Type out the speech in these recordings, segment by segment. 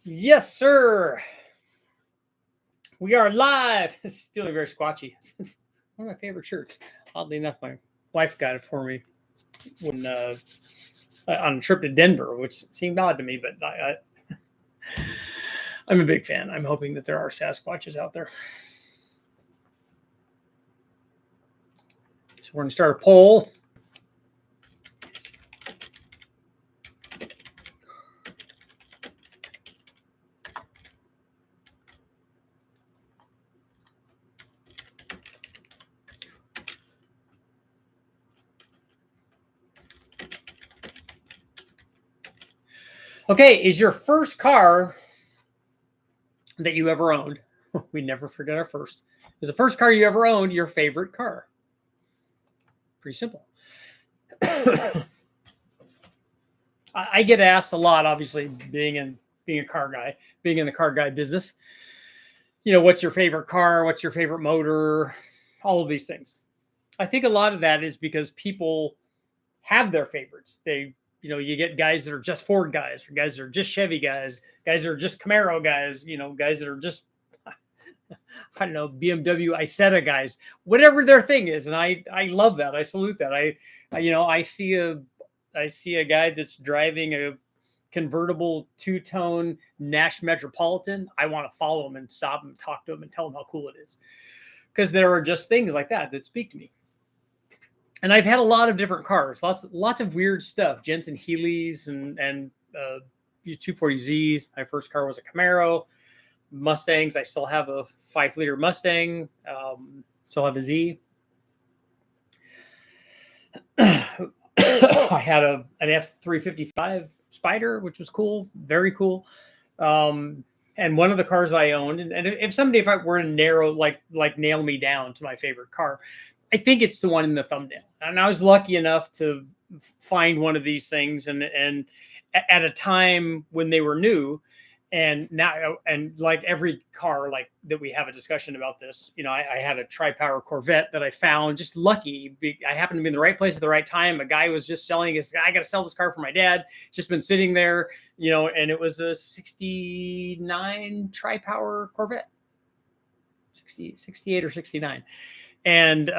Yes, sir. We are live. It's feeling very squatchy. One of my favorite shirts. Oddly enough, my wife got it for me when on a trip to Denver, which seemed odd to me, but I'm a big fan. I'm hoping that there are Sasquatches out there. So we're going to start a poll. Okay, is your first car that you ever owned? We never forget our first. Is the first car you ever owned your favorite car? Pretty simple. I get asked a lot, obviously, being a car guy, being in the car guy business. You know, what's your favorite car? What's your favorite motor? All of these things. I think a lot of that is because people have their favorites. You get guys that are just Ford guys, or guys that are just Chevy guys, guys that are just Camaro guys, guys that are just, I don't know, BMW Isetta guys, whatever their thing is. And I love that. I salute that. I see a guy that's driving a convertible two-tone Nash Metropolitan. I want to follow him and stop him and talk to him and tell him how cool it is. Because there are just things like that speak to me. And I've had a lot of different cars, lots of weird stuff. Jensen Healey's and 240Zs. My first car was a Camaro. Mustangs. I still have a 5-liter Mustang. Still have a Z. I had an F355 Spider, which was cool, very cool. And one of the cars I owned, and if I were to narrow, like nail me down to my favorite car, I think it's the one in the thumbnail. And I was lucky enough to find one of these things, and at a time when they were new. And now, and like every car, like that, we have a discussion about this. I had a tri-power Corvette that I found, just lucky. I happened to be in the right place at the right time. A guy was just selling his. I got to sell this car for my dad. Just been sitting there, and it was a 69 tri-power Corvette, 68 or 69. And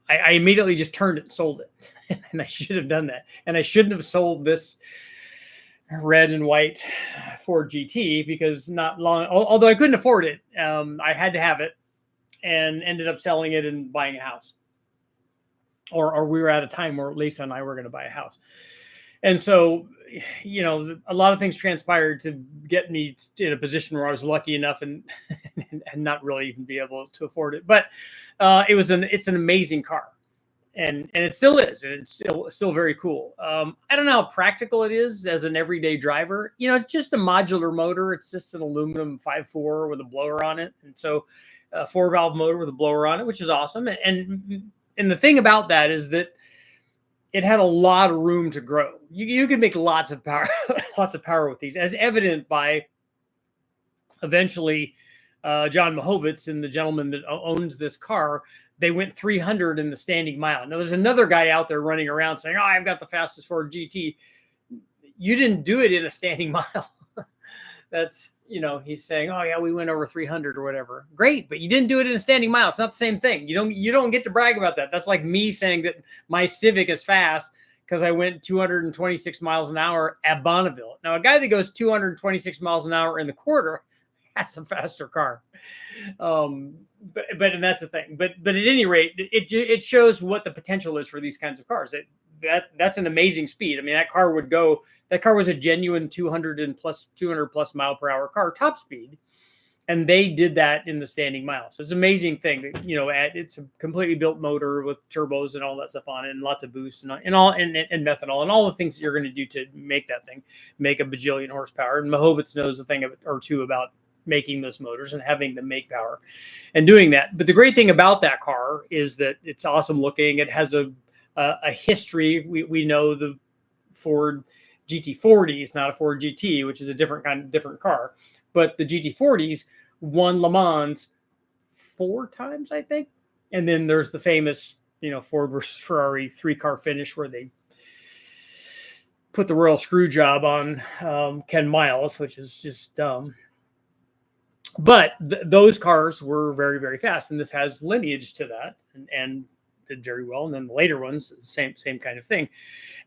I immediately just turned it and sold it. And I should have done that. And I shouldn't have sold this red and white Ford GT, because not long, although I couldn't afford it, I had to have it, and ended up selling it and buying a house. Or we were at a time where Lisa and I were going to buy a house. And so, a lot of things transpired to get me in a position where I was lucky enough and not really even be able to afford it. But it's an amazing car. And it still is. And it's still very cool. I don't know how practical it is as an everyday driver. It's just a modular motor. It's just an aluminum 5.4 with a blower on it. And so a 4-valve motor with a blower on it, which is awesome. And the thing about that is that it had a lot of room to grow. You could make lots of power, lots of power with these, as evident by eventually John Mahovitz and the gentleman that owns this car. They went 300 in the standing mile. Now, there's another guy out there running around saying, "Oh, I've got the fastest Ford GT." You didn't do it in a standing mile. That's, he's saying, "Oh yeah, we went over 300 or whatever." Great, but you didn't do it in a standing mile. It's not the same thing. You don't get to brag about that. That's like me saying that my Civic is fast because I went 226 miles an hour at Bonneville. Now, a guy that goes 226 miles an hour in the quarter, that's a faster car. But and that's the thing. But at any rate, it shows what the potential is for these kinds of cars. That's an amazing speed. I mean, that car was a genuine 200 plus mile per hour car, top speed. And they did that in the standing mile. So it's an amazing thing that, it's a completely built motor with turbos and all that stuff on it, and lots of boosts and methanol and all the things that you're going to do to make that thing make a bajillion horsepower. And Mahovitz knows a thing or two about making those motors and having them make power and doing that. But the great thing about that car is that it's awesome looking. It has a history. We know the Ford GT40 is not a Ford GT, which is a different car. But the GT40s won Le Mans 4 times, I think. And then there's the famous, Ford versus Ferrari 3-car finish where they put the royal screw job on Ken Miles, which is just but those cars were very, very fast, and this has lineage to that, and did very well. And then the later ones, same kind of thing.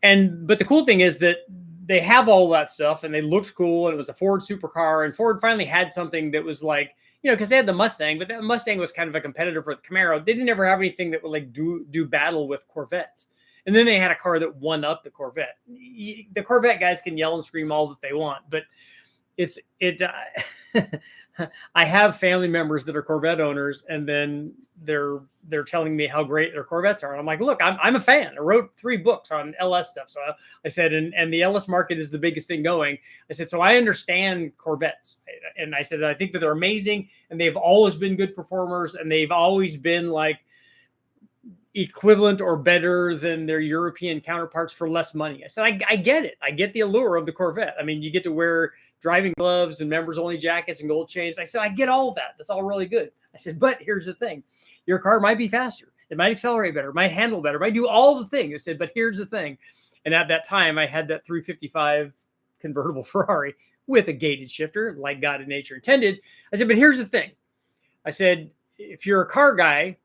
But the cool thing is that they have all that stuff, and they looked cool, and it was a Ford supercar, and Ford finally had something that was like, because they had the Mustang, but that Mustang was kind of a competitor for the Camaro. They didn't ever have anything that would like do battle with Corvettes. And then they had a car that won up the Corvette. The Corvette guys can yell and scream all that they want, but I have family members that are Corvette owners, and then they're telling me how great their Corvettes are. And I'm like, look, I'm a fan. I wrote 3 books on LS stuff. So I said, and the LS market is the biggest thing going. I said, so I understand Corvettes. And I said, I think that they're amazing, and they've always been good performers, and they've always been like equivalent or better than their European counterparts for less money. I said, I get it. I get the allure of the Corvette. I mean, you get to wear driving gloves and members only jackets and gold chains. I said, I get all that. That's all really good. I said, but here's the thing. Your car might be faster. It might accelerate better, might handle better, might do all the things. I said, but here's the thing. And at that time, I had that 355 convertible Ferrari with a gated shifter, like God and nature intended. I said, but here's the thing. I said, if you're a car guy,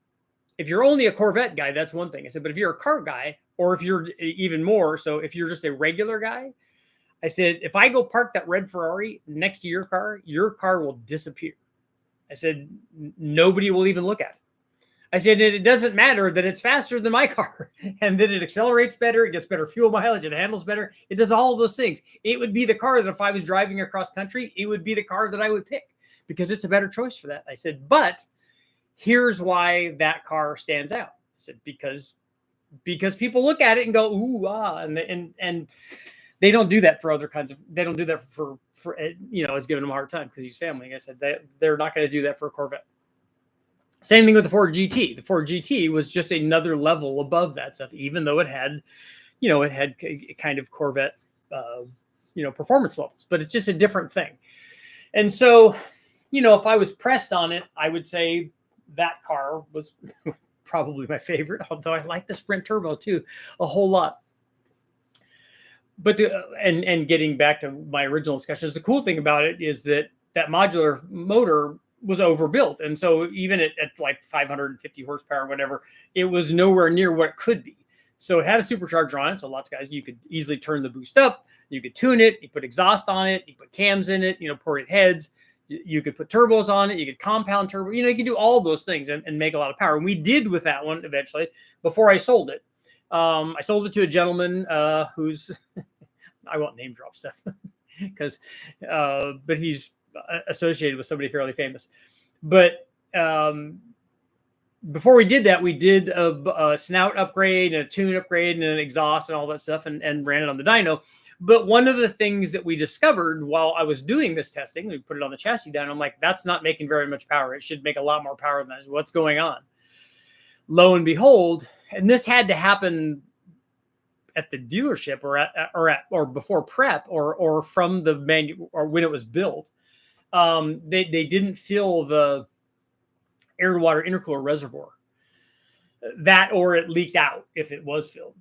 if you're only a Corvette guy, that's one thing. I said, but if you're a car guy, or if you're even more, so if you're just a regular guy, I said, if I go park that red Ferrari next to your car will disappear. I said, nobody will even look at it. I said, it doesn't matter that it's faster than my car and that it accelerates better, it gets better fuel mileage, it handles better. It does all of those things. It would be the car that if I was driving across country, it would be the car that I would pick because it's a better choice for that. I said, but here's why that car stands out. I said, because people look at it and go, ooh, ah, and they don't do that for other kinds of, they don't do that for it's giving them a hard time because he's family. Like I said, they're not going to do that for a Corvette. Same thing with the Ford GT. The Ford GT was just another level above that stuff, even though it had kind of Corvette, performance levels, but it's just a different thing. And so, if I was pressed on it, I would say that car was probably my favorite, although I like the Sprint Turbo too a whole lot. But and getting back to my original discussion, the cool thing about it is that modular motor was overbuilt. And so even at like 550 horsepower or whatever, it was nowhere near what it could be. So it had a supercharger on it. So lots of guys, you could easily turn the boost up, you could tune it, you put exhaust on it, you put cams in it, ported heads. You could put turbos on it. You could compound turbo. You could do all those things and make a lot of power. And we did with that one eventually before I sold it. I sold it to a gentleman who's, I won't name drop stuff because, but he's associated with somebody fairly famous. But before we did that, we did a snout upgrade and a tune upgrade and an exhaust and all that stuff and ran it on the dyno. But one of the things that we discovered while I was doing this testing, we put it on the chassis down. I'm like, that's not making very much power. It should make a lot more power than that. What's going on? Lo and behold, and this had to happen at the dealership or before prep or from the menu or when it was built. They didn't fill the air to water intercooler reservoir. That or it leaked out if it was filled.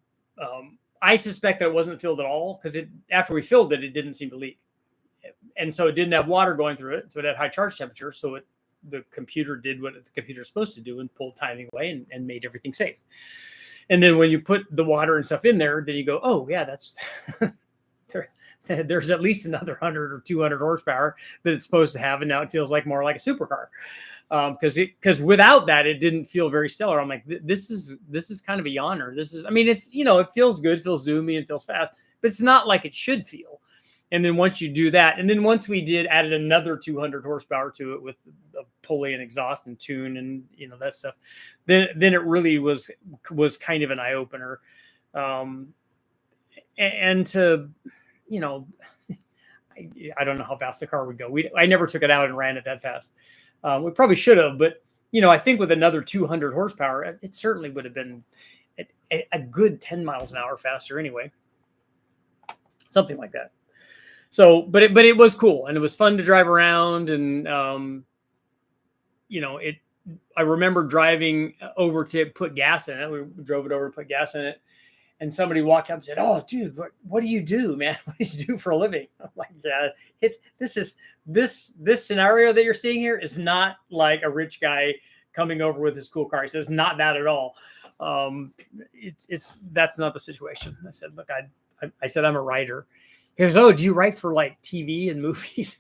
I suspect that it wasn't filled at all because after we filled it, it didn't seem to leak. And so it didn't have water going through it. So it had high charge temperature. So the computer did what the computer is supposed to do and pulled timing away and made everything safe. And then when you put the water and stuff in there, then you go, oh yeah, that's there's at least another 100 or 200 horsepower that it's supposed to have. And now it feels like more like a supercar. Because without that, it didn't feel very stellar. I'm like, this is kind of a yawner. It's, it feels good, feels zoomy and feels fast, but it's not like it should feel. And then once you do that, and then once we added another 200 horsepower to it with a pulley and exhaust and tune and, that stuff, then it really was kind of an eye opener. And to, I don't know how fast the car would go. I never took it out and ran it that fast. We probably should have, but I think with another 200 horsepower, it certainly would have been a good 10 miles an hour faster anyway, something like that. So, but it was cool and it was fun to drive around, and I remember driving over to put gas in it. We drove it over to put gas in it, and somebody walked up and said, "Oh, dude, what do you do, man? What do you do for a living?" I'm like, "Yeah, this scenario that you're seeing here is not like a rich guy coming over with his cool car." He says, "Not that at all. That's not the situation." I said, "Look, I said I'm a writer." He goes, "Oh, do you write for like TV and movies?"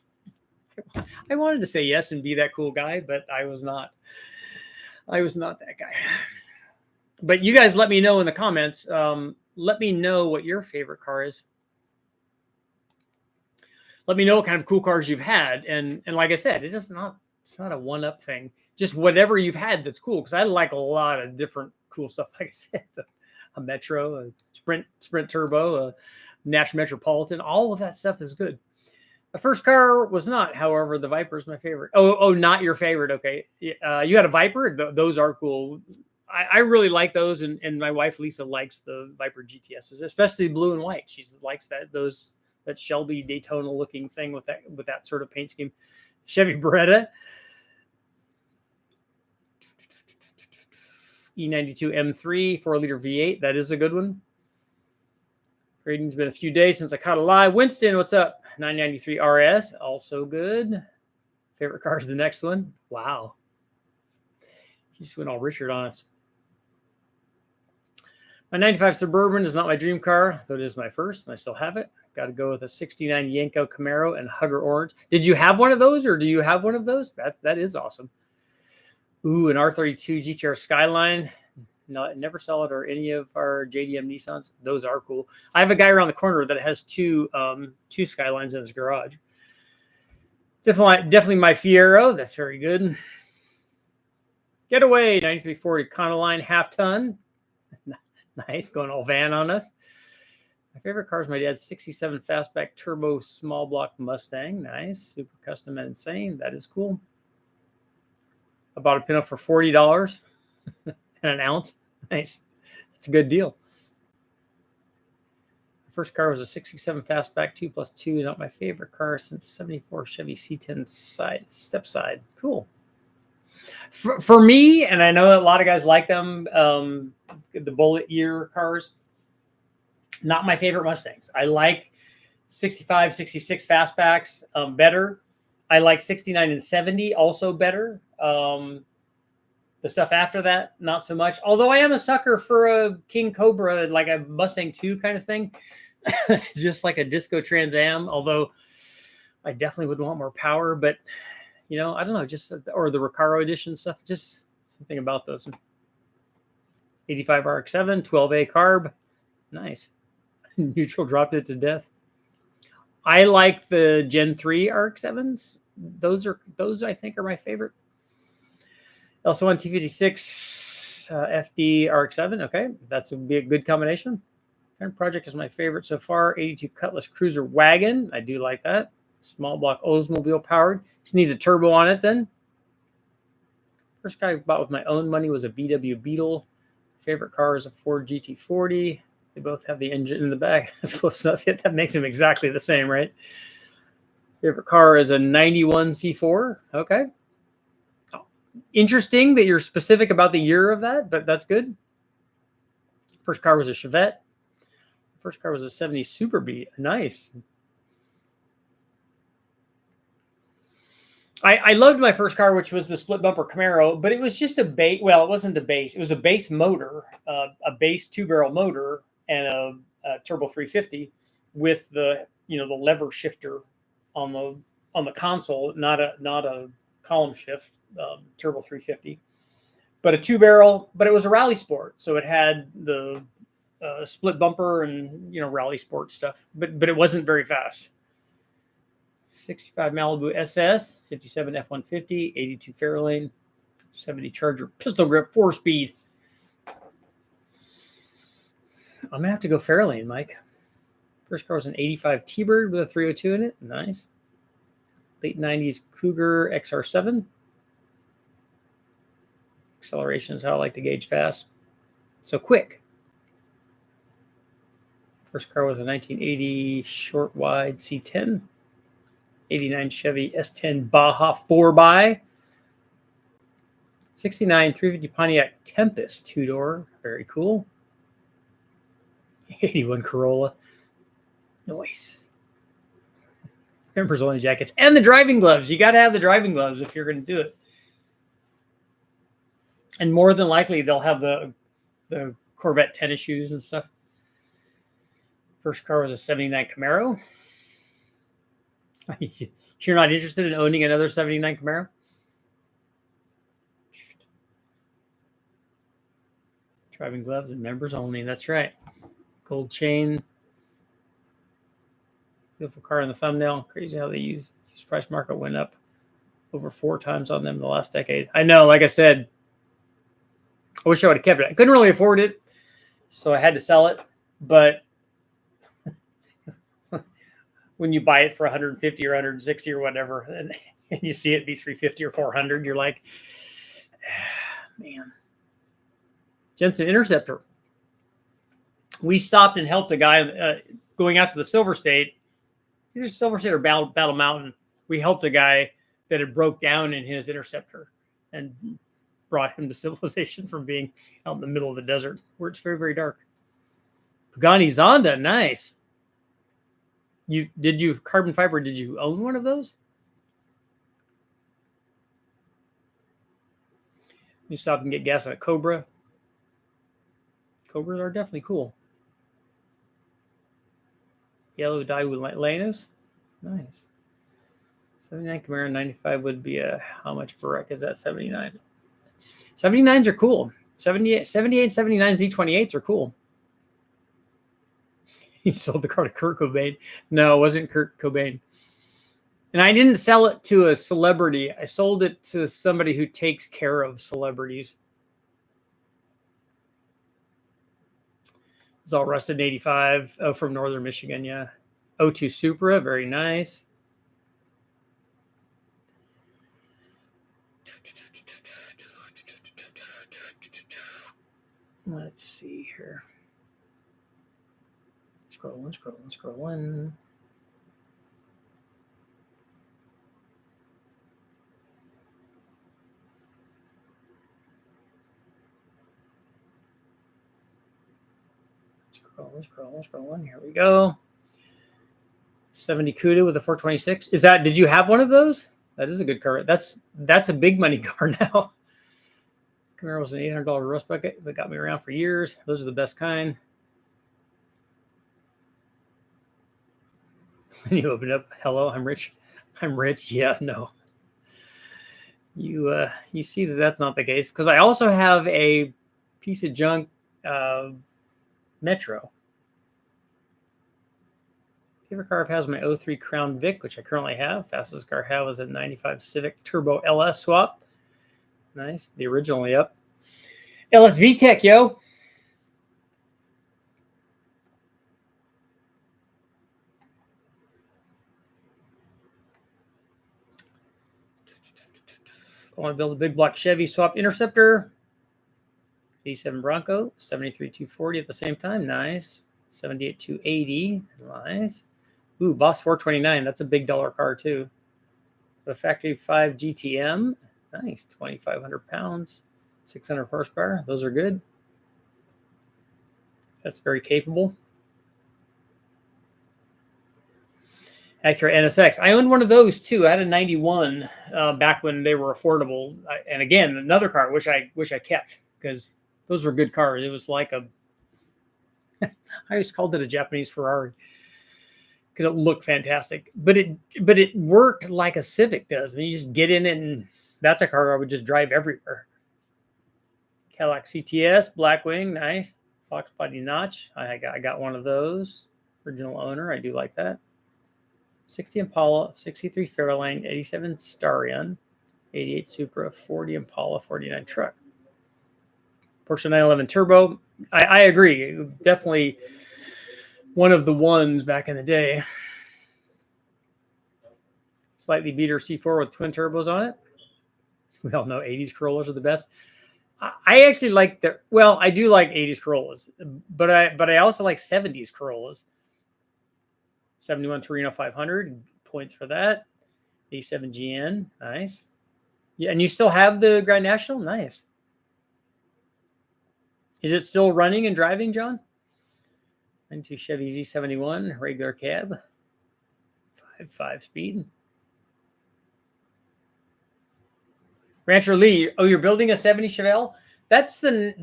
I wanted to say yes and be that cool guy, but I was not. I was not that guy. But you guys let me know in the comments. Let me know what your favorite car is. Let me know what kind of cool cars you've had. And like I said, it's not a one-up thing. Just whatever you've had that's cool. Because I like a lot of different cool stuff. Like I said, a Metro, a Sprint Turbo, a Nash Metropolitan. All of that stuff is good. The first car was not, however, the Viper is my favorite. Oh, not your favorite. Okay. You had a Viper? Those are cool. I really like those, and my wife Lisa likes the Viper GTSs, especially blue and white. She likes that Shelby Daytona looking thing with that sort of paint scheme. Chevy Beretta, E92 M3 4-liter V8. That is a good one. Grading's been a few days since I caught a live. Winston, what's up? 993 RS, also good. Favorite car is the next one. Wow, he just went all Richard on us. My 95 Suburban is not my dream car, though it is my first, and I still have it. Got to go with a 69 Yenko Camaro and Hugger Orange. Did you have one of those, or do you have one of those? That is awesome. Ooh, an R32 GTR Skyline. No, never saw it, or any of our JDM Nissans. Those are cool. I have a guy around the corner that has two Skylines in his garage. Definitely my Fiero. That's very good. Getaway 9340 Econoline half ton. Nice, going all van on us. My favorite car is my dad's 67 fastback turbo small block Mustang. Nice, super custom and insane. That is cool. I bought a Pinto for $40 and an ounce. Nice, that's a good deal. The first car was a 67 fastback 2+2. Not my favorite car since '74 Chevy C10 step side. Cool. For me, and I know a lot of guys like them, the bullet ear cars, not my favorite Mustangs. I like 65, 66 fastbacks better. I like 69 and 70 also better. The stuff after that, not so much. Although I am a sucker for a King Cobra, like a Mustang 2 kind of thing, just like a Disco Trans Am. Although I definitely would want more power, but I don't know, or the Recaro edition stuff, just something about those. 85 RX-7, 12A carb, nice. Neutral dropped it to death. I like the Gen 3 RX-7s. Those I think are my favorite. Also on T56 FD RX-7. Okay, that's a good combination. Current project is my favorite so far. 82 Cutlass Cruiser Wagon. I do like that. Small block Oldsmobile powered. Just needs a turbo on it then. First car I bought with my own money was a VW Beetle. Favorite car is a Ford GT40. They both have the engine in the back. That's close enough. That makes them exactly the same, right? Favorite car is a 91 C4. Okay. Interesting that you're specific about the year of that, but that's good. First car was a Chevette. First car was a 70 Super Beat. Nice. I loved my first car, which was the split bumper Camaro, but it was just a base. Well, it wasn't a base. It was a base motor, a base 2-barrel motor, and a turbo 350 with the the lever shifter on the console, not a column shift turbo 350, but a 2-barrel. But it was a rally sport, so it had the split bumper and rally sport stuff. But it wasn't very fast. 65 Malibu SS, 57 F-150, 82 Fairlane, 70 Charger pistol grip 4-speed. I'm going to have to go Fairlane, Mike. First car was an 85 T-Bird with a 302 in it. Nice. Late 90s Cougar XR7. Acceleration is how I like to gauge fast. So quick. First car was a 1980 short wide C10. 89 Chevy S10 Baja 4x. 69 350 Pontiac Tempest 2-door. Very cool. '81 Corolla. Nice. Members only jackets and the driving gloves. You got to have the driving gloves if you're going to do it. And more than likely, they'll have the Corvette tennis shoes and stuff. First car was a '79 Camaro. You're not interested in owning another '79 Camaro? Driving gloves and members only. That's right. Gold chain. Beautiful car in the thumbnail. Crazy how they use price market went up over 4 times on them in the last decade. I know, like I said, I wish I would have kept it. I couldn't really afford it, so I had to sell it. But when you buy it for 150 or 160 or whatever, and you see it be 350 or 400, you're like, man. Jensen Interceptor. We stopped and helped a guy going out to the Silver State. Either Silver State or Battle Mountain. We helped a guy that had broke down in his Interceptor and brought him to civilization from being out in the middle of the desert where it's very, very dark. Pagani Zonda, nice. Did you carbon fiber? Did you own one of those? You stop and get gas on a Cobra. Cobras are definitely cool. Yellow dye with Lanos. Nice. 79 Camaro 95 would be how much of a wreck is that? 79. 79s are cool. 78, 79 Z28s are cool. He sold the car to Kurt Cobain. No, it wasn't Kurt Cobain. And I didn't sell it to a celebrity. I sold it to somebody who takes care of celebrities. It's all rusted in 85. Oh, from Northern Michigan, yeah. 02 Supra, very nice. Let's see here. Scrolling. Scrolling, Here we go. 70 Cuda with a 426. Did you have one of those? That is a good car. That's a big money car now. Camaro was an $800 rust bucket that got me around for years. Those are the best kind. And you open up, hello, I'm rich. Yeah, no. You see that's not the case, because I also have a piece of junk Metro. Favorite car I've had is my 03 Crown Vic, which I currently have. Fastest car I have is a 95 Civic Turbo LS swap. Nice. The originally up. LS VTEC, yo. I want to build a big block Chevy swap Interceptor. 87 Bronco. 73 240 at the same time. Nice. 78 280. Nice. Ooh, Boss 429. That's a big dollar car, too. The Factory 5 GTM. Nice. 2,500 pounds. 600 horsepower. Those are good. That's very capable. Acura NSX. I owned one of those, too. I had a 91 back when they were affordable. And again, another car which I kept, because those were good cars. It was like a... I always called it a Japanese Ferrari, because it looked fantastic, but it worked like a Civic does. And you just get in it, and that's a car I would just drive everywhere. Cadillac CTS, Blackwing, nice. Fox body notch. I got one of those. Original owner. I do like that. 60 Impala, 63 Fairlane, 87 Starion, 88 Supra, 40 Impala, 49 truck. Porsche 911 Turbo. I agree. Definitely one of the ones back in the day. Slightly beater C4 with twin turbos on it. We all know 80s Corollas are the best. I actually like I do like 80s Corollas, but I also like 70s Corollas. 71 Torino 500, points for that. 87 GN, nice. Yeah, and you still have the Grand National? Nice. Is it still running and driving, John? 92 Chevy Z71, regular cab. 5.5 speed. Rancher Lee, oh, you're building a 70 Chevelle? That's the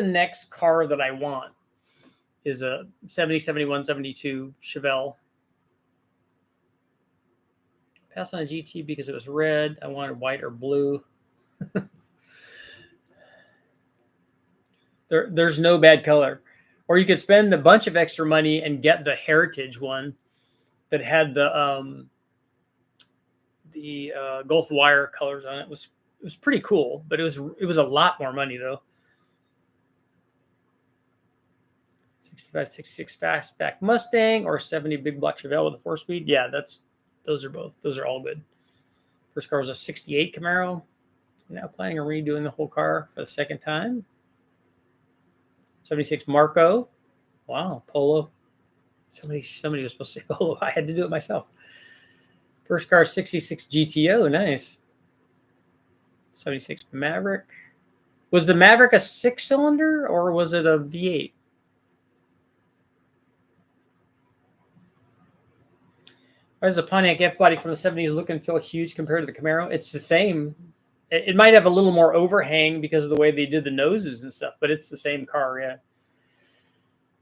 next car that I want, is a 70, 71, 72 Chevelle. Pass on a GT because it was red. I wanted white or blue. There's no bad color. Or you could spend a bunch of extra money and get the Heritage one that had the Gulf wire colors on it. It was pretty cool, but it was a lot more money though. 65, 66 fastback Mustang or 70 big block Chevelle with a 4-speed. Yeah, those are all good. First car was a 68 Camaro. Now planning on redoing the whole car for the second time. 76 Marco. Wow, Polo. Somebody was supposed to say Polo. I had to do it myself. First car 66 GTO. Nice. 76 Maverick. Was the Maverick a 6-cylinder or was it a V8? Why does the Pontiac F-body from the 70s look and feel huge compared to the Camaro? It's the same. It might have a little more overhang because of the way they did the noses and stuff, but it's the same car, yeah.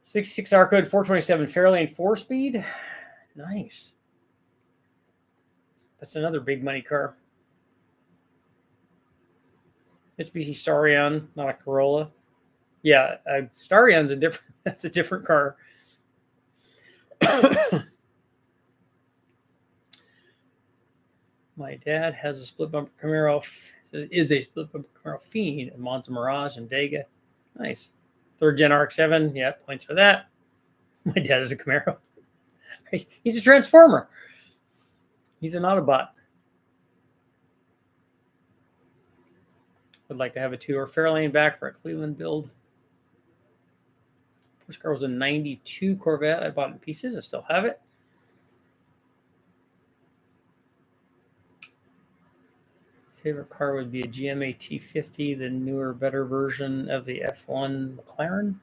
66 R code 427 Fairlane 4-speed. Nice. That's another big money car. Mitsubishi Starion, not a Corolla. Yeah, Starion's that's a different car. My dad has a split bumper Camaro, is a split bumper Camaro fiend, and Monza Mirage and Dega. Nice. 3rd gen RX-7, yeah, points for that. My dad is a Camaro. He's a Transformer. He's an Autobot. Would like to have a 2-door Fairlane back for a Cleveland build. First car was a 92 Corvette. I bought it in pieces. I still have it. Favorite car would be a GMA T50, the newer, better version of the F1 McLaren.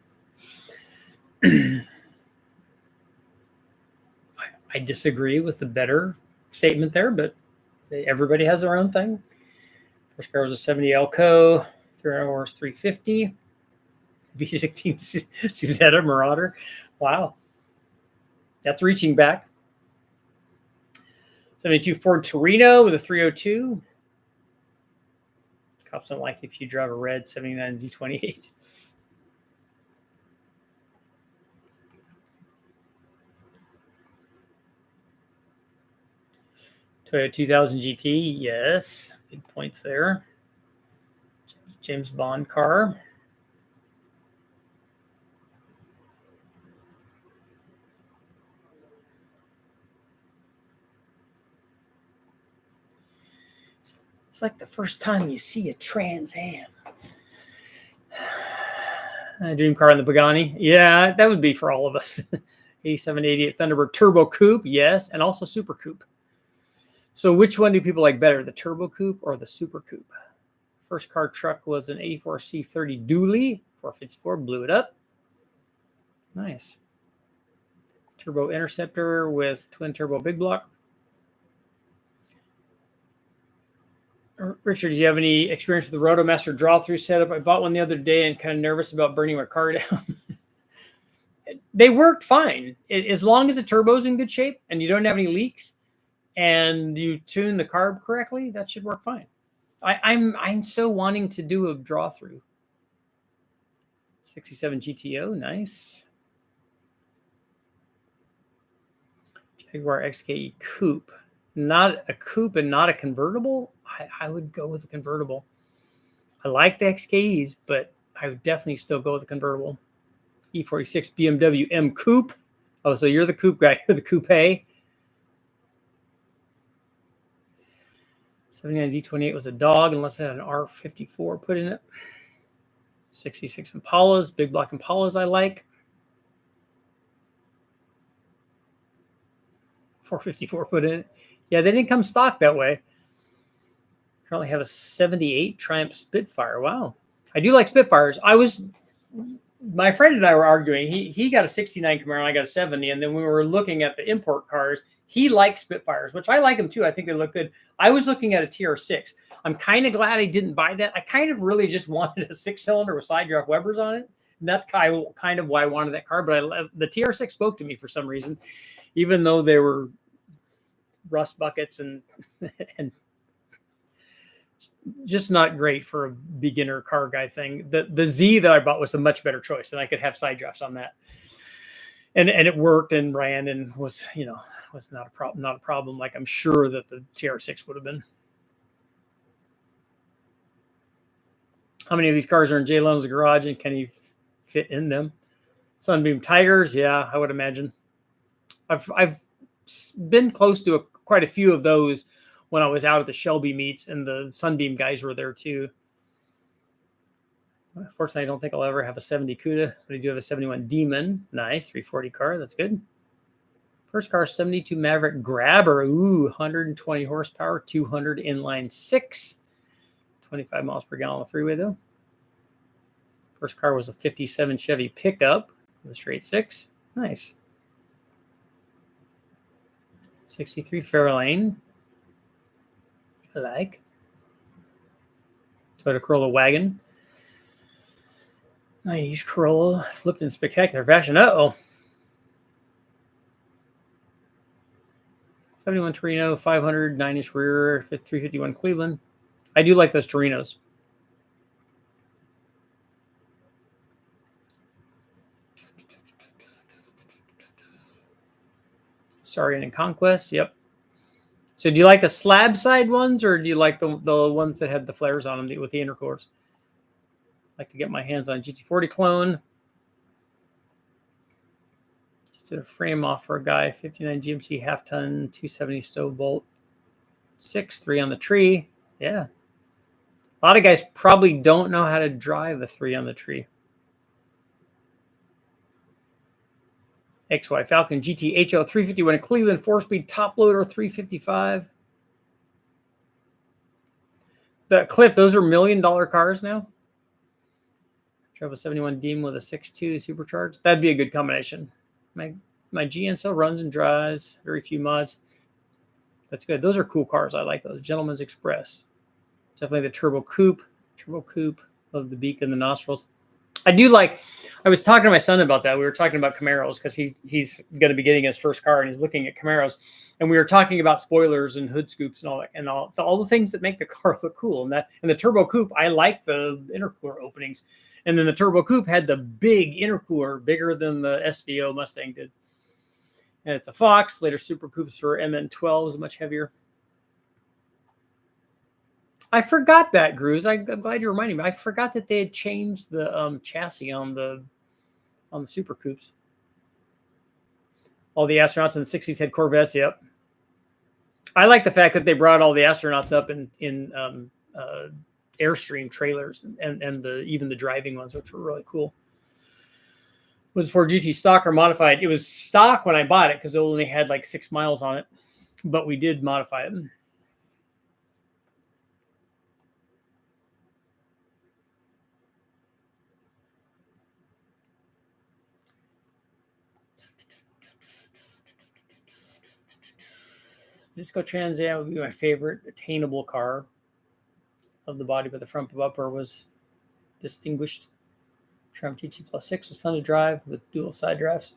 I disagree with the better statement there, but everybody has their own thing. First car was a 70 Elco, 300 horse 350. V16 Cizetta Marauder. Wow. That's reaching back. 72 Ford Torino with a 302. Cops don't like if you drive a red 79 Z28. Toyota 2000 GT, yes. Big points there. James Bond car. It's like the first time you see a Trans Am. A dream car in the Pagani. Yeah, that would be for all of us. 87, 88 Thunderbird Turbo Coupe, yes, and also Super Coupe. So which one do people like better, the Turbo Coupe or the Super Coupe? First car truck was an 84 C30 Dually, 454, blew it up. Nice. Turbo Interceptor with twin turbo big block. Richard, do you have any experience with the Rotomaster draw-through setup? I bought one the other day and kind of nervous about burning my car down. They worked fine. As long as the turbo's in good shape and you don't have any leaks and you tune the carb correctly, that should work fine. I'm so wanting to do a draw-through. 67 GTO, nice. Jaguar XKE Coupe. Not a coupe and not a convertible. I would go with a convertible. I like the XKEs, but I would definitely still go with the convertible. E46 BMW M Coupe. Oh, so you're the coupe guy. You're the coupe. 79 Z28 was a dog, unless it had an R54 put in it. 66 Impalas, big block Impalas I like. 454 put in it. Yeah, they didn't come stock that way. Currently have a 78 Triumph Spitfire. Wow. I do like Spitfires. my friend and I were arguing. He got a 69 Camaro and I got a 70. And then we were looking at the import cars. He likes Spitfires, which I like them too. I think they look good. I was looking at a TR6. I'm kind of glad I didn't buy that. I kind of really just wanted a 6-cylinder with side draft Webers on it. And that's kind of why I wanted that car. But the TR6 spoke to me for some reason, even though they were rust buckets and and just not great for a beginner car guy thing. The Z that I bought was a much better choice, and I could have side drafts on that. And it worked and ran and was, was not a problem like I'm sure that the TR6 would have been. How many of these cars are in Jay Lone's garage and can he fit in them? Sunbeam Tigers, yeah, I would imagine. I've been close to quite a few of those when I was out at the Shelby meets, and the Sunbeam guys were there too. Unfortunately, I don't think I'll ever have a 70 CUDA, but I do have a 71 Demon. Nice, 340 car. That's good. First car, 72 Maverick Grabber. Ooh, 120 horsepower, 200 inline 6. 25 miles per gallon on the freeway, though. First car was a 57 Chevy pickup with a straight 6. Nice. 63 Fairlane. I like. Toyota Corolla wagon. Nice Corolla, flipped in spectacular fashion. Uh-oh. 71 Torino, 500, 9-inch rear, 351 Cleveland. I do like those Torinos. Sargent and Conquest, yep. So do you like the slab side ones, or do you like the ones that had the flares on them with the intercoolers? I'd like to get my hands on GT40 clone. Just did a frame off for a guy, 59 GMC half-ton, 270 stove bolt, 6.3 on the tree. Yeah. A lot of guys probably don't know how to drive a 3 on the tree. XY Falcon GT HO 351 Cleveland 4-speed top loader 355. The Cliff, those are $1 million cars now. Drove a 71 Demon with a 6.2 supercharged. That'd be a good combination. My GN still runs and drives. Very few mods. That's good. Those are cool cars. I like those. Gentleman's Express. Definitely the Turbo Coupe. Love the beak and the nostrils. I was talking to my son about that. We were talking about Camaros because he's going to be getting his first car and he's looking at Camaros. And we were talking about spoilers and hood scoops and all that, and all the things that make the car look cool. And the Turbo Coupe, I like the intercooler openings. And then the Turbo Coupe had the big intercooler, bigger than the SVO Mustang did. And it's a Fox. Later Super Coupes were MN12s, much heavier. I forgot that, Gruz. I'm glad you reminded me. I forgot that they had changed the chassis on the Super Coupes. All the astronauts in the 60s had Corvettes. Yep. I like the fact that they brought all the astronauts up in Airstream trailers and even the driving ones, which were really cool. Was for GT stock or modified? It was stock when I bought it because it only had like 6 miles on it, but we did modify it. Disco Trans Am would be my favorite attainable car. Of the body, but the front bumper was distinguished. Triumph GT Plus 6 was fun to drive with dual side drafts.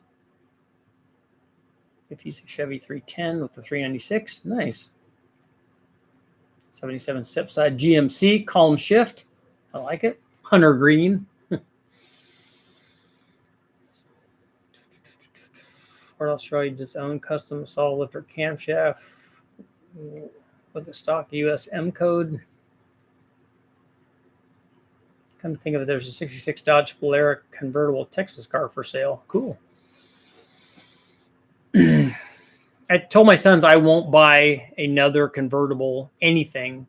56 Chevy 310 with the 396. Nice. 77 step-side GMC column shift. I like it. Hunter green. Ford Australia did its own custom solid lifter camshaft with a stock US M code. Come to think of it, there's a 66 Dodge Polara convertible Texas car for sale. Cool. I told my sons I won't buy another convertible anything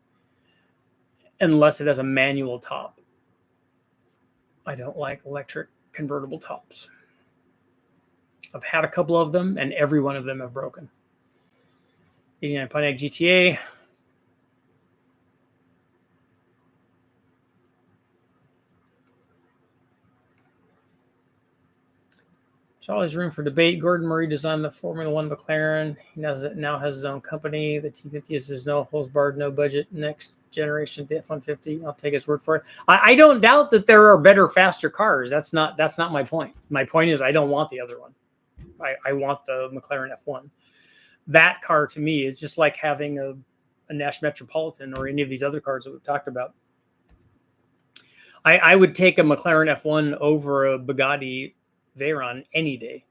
unless it has a manual top. I don't like electric convertible tops. I've had a couple of them, and every one of them have broken. 89 Pontiac GTA. always room for debate. Gordon Murray designed the Formula One McLaren. He now has his own company. The T50 is his no holds barred, no budget next generation the F-150. I'll take his word for it. I don't doubt that there are better, faster cars. That's not my point. My point is I don't want the other one. I want the McLaren F1. That car to me is just like having a Nash Metropolitan or any of these other cars that we've talked about. I would take a McLaren F1 over a Bugatti Veyron any day.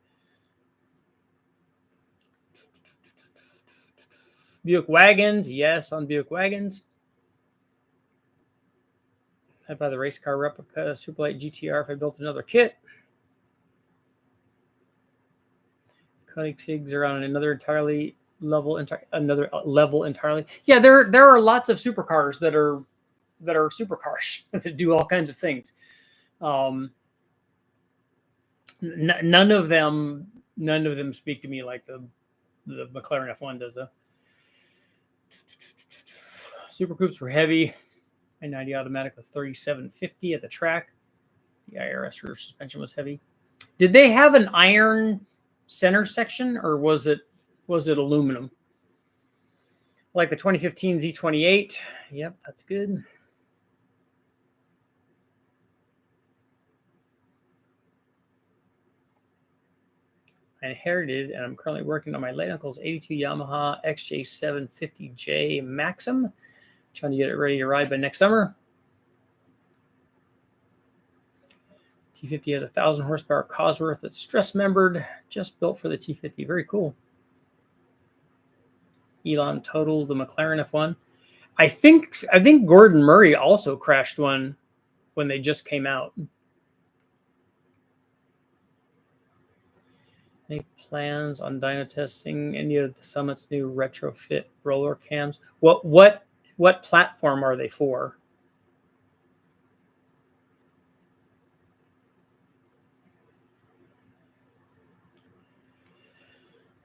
Buick wagons, yes, on Buick wagons. I'd buy the race car replica Superlight GTR if I built another kit. Koenigseggs are on another level entirely. Yeah, there are lots of supercars that are supercars that do all kinds of things. None of them speak to me like the McLaren F1 does. Though. Super Coupes were heavy. My 90 automatic was 3750 at the track. The IRS rear suspension was heavy. Did they have an iron center section, or was it aluminum? Like the 2015 Z28. Yep, that's good. I inherited, and I'm currently working on my late uncle's 82 Yamaha XJ750J Maxim. Trying to get it ready to ride by next summer. T50 has 1,000 horsepower Cosworth that's stress membered, just built for the T50. Very cool. Elon totaled the McLaren F1. I think Gordon Murray also crashed one when they just came out. Any plans on dyno testing any of the Summit's new retrofit roller cams? What platform are they for?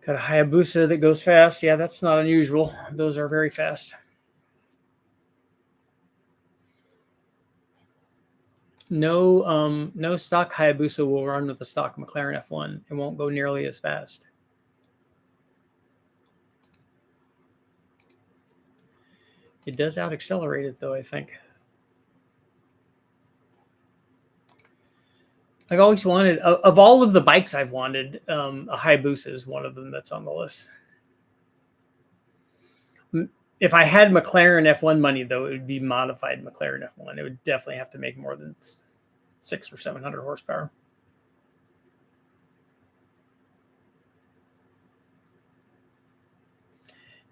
Got a Hayabusa that goes fast. Yeah, that's not unusual. Those are very fast. No stock Hayabusa will run with the stock McLaren F1. It won't go nearly as fast. It does out accelerate it though, I think. I've always wanted, of all of the bikes I've wanted, a Hayabusa is one of them that's on the list. If I had McLaren F1 money, though, it would be modified McLaren F1. It would definitely have to make more than 600 or 700 horsepower.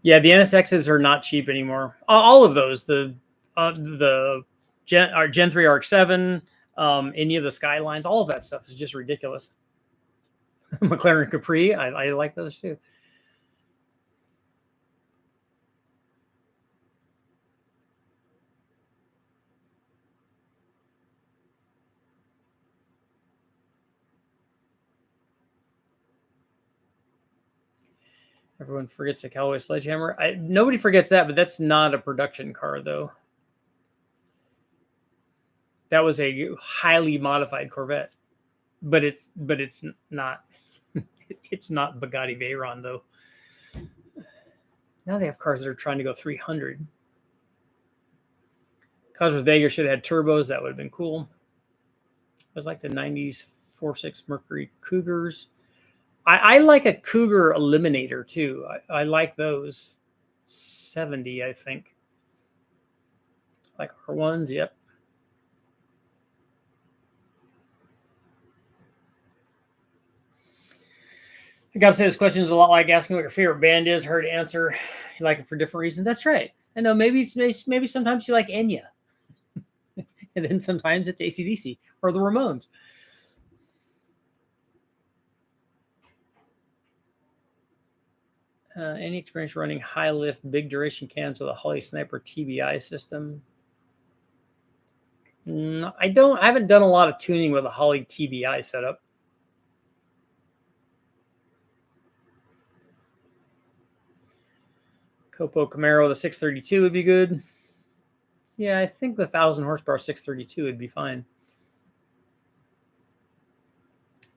Yeah, the NSXs are not cheap anymore. All of those, the Gen 3 RX-7, any of the Skylines, all of that stuff is just ridiculous. McLaren Capri, I like those too. Everyone forgets the Callaway Sledgehammer. Nobody forgets that, but that's not a production car, though. That was a highly modified Corvette, but it's not. It's not Bugatti Veyron, though. Now they have cars that are trying to go 300. Cosworth Vega should have had turbos. That would have been cool. It was like the 90s 4.6 Mercury Cougars. I like a Cougar Eliminator, too. I like those. 70, I think. Like R1s, yep. I gotta say, this question is a lot like asking what your favorite band is. Hard to answer. You like it for different reasons. That's right. I know maybe sometimes you like Enya. And then sometimes it's AC/DC or the Ramones. Any experience running high lift, big duration cams with a Holley Sniper TBI system? No, I haven't done a lot of tuning with a Holley TBI setup. Copo Camaro, the 632 would be good. Yeah, I think the 1,000 horsepower 632 would be fine.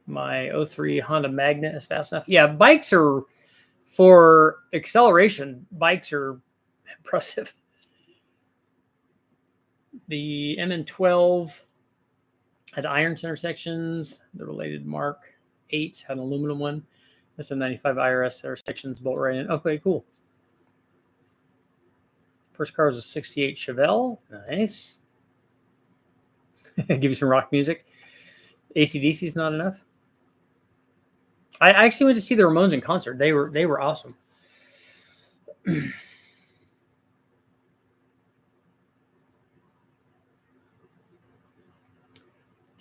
My '03 Honda Magna is fast enough. Yeah, bikes are, for acceleration, bikes are impressive. The MN12 had irons intersections. The related Mark 8 had an aluminum one. That's a 95 IRS intersections bolt right in. Okay, cool. First car was a 68 Chevelle. Nice. Give you some rock music. AC/DC is not enough. I actually went to see the Ramones in concert. They were awesome.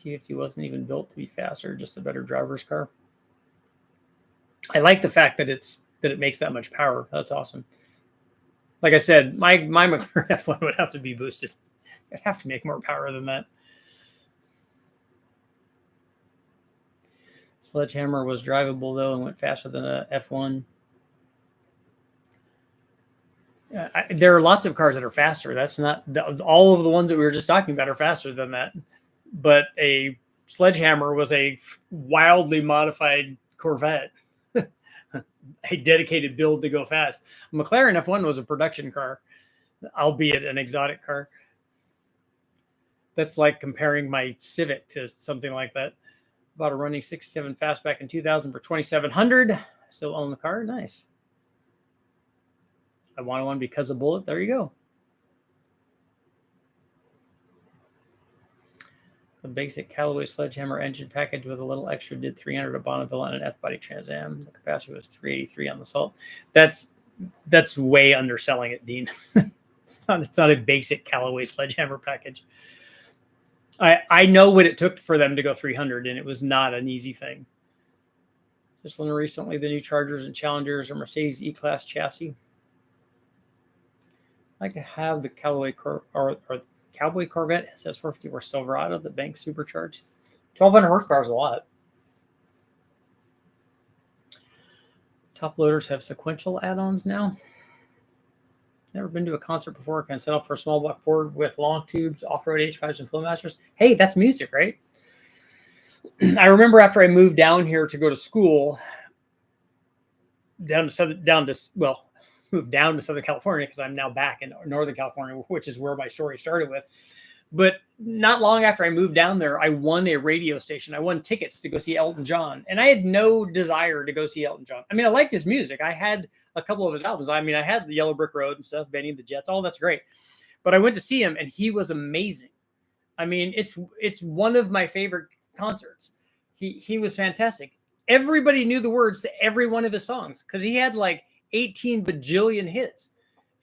T50 wasn't even built to be faster, just a better driver's car. I like the fact that it makes that much power. That's awesome. Like I said, my McLaren F1 would have to be boosted. It'd have to make more power than that. Sledgehammer was drivable though and went faster than a F1. There are lots of cars that are faster. That's not all of the ones that we were just talking about are faster than that. But a Sledgehammer was a wildly modified Corvette, a dedicated build to go fast. A McLaren F1 was a production car, albeit an exotic car. That's like comparing my Civic to something like that. Bought a running 67 Fastback in 2000 for $2,700. Still own the car. Nice. I wanted one because of Bullet. There you go. The basic Callaway Sledgehammer engine package with a little extra did 300 at Bonneville on an F-body Trans Am. The capacity was 383 on the Salt. That's way underselling it, Dean. It's not a basic Callaway Sledgehammer package. I know what it took for them to go 300, and it was not an easy thing. Just learned recently the new Chargers and Challengers are Mercedes E-Class chassis. I like to have the Callaway Cowboy Corvette SS450 or Silverado, the bank supercharged. 1,200 horsepower is a lot. Top loaders have sequential add-ons now. Never been to a concert before. Can settle for a small block Ford with long tubes, off-road H5s, and Flowmasters. Hey, that's music, right? I remember after I moved down here to go to school, moved down to Southern California because I'm now back in Northern California, which is where my story started with. But not long after I moved down there, I won a radio station. I won tickets to go see Elton John. And I had no desire to go see Elton John. I mean, I liked his music. I had a couple of his albums. I mean, I had the Yellow Brick Road and stuff, Benny and the Jets. All that's great. But I went to see him, and he was amazing. I mean, it's one of my favorite concerts. He was fantastic. Everybody knew the words to every one of his songs because he had like 18 bajillion hits.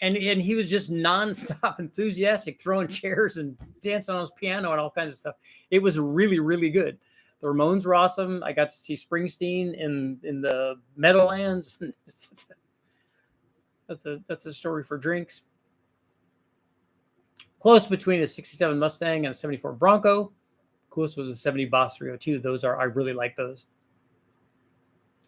And he was just nonstop enthusiastic, throwing chairs and dancing on his piano and all kinds of stuff. It was really, really good. The Ramones were awesome. I got to see Springsteen in the Meadowlands. That's a story for drinks. Close between a 67 Mustang and a 74 Bronco. Coolest was a 70 Boss 302. I really like those.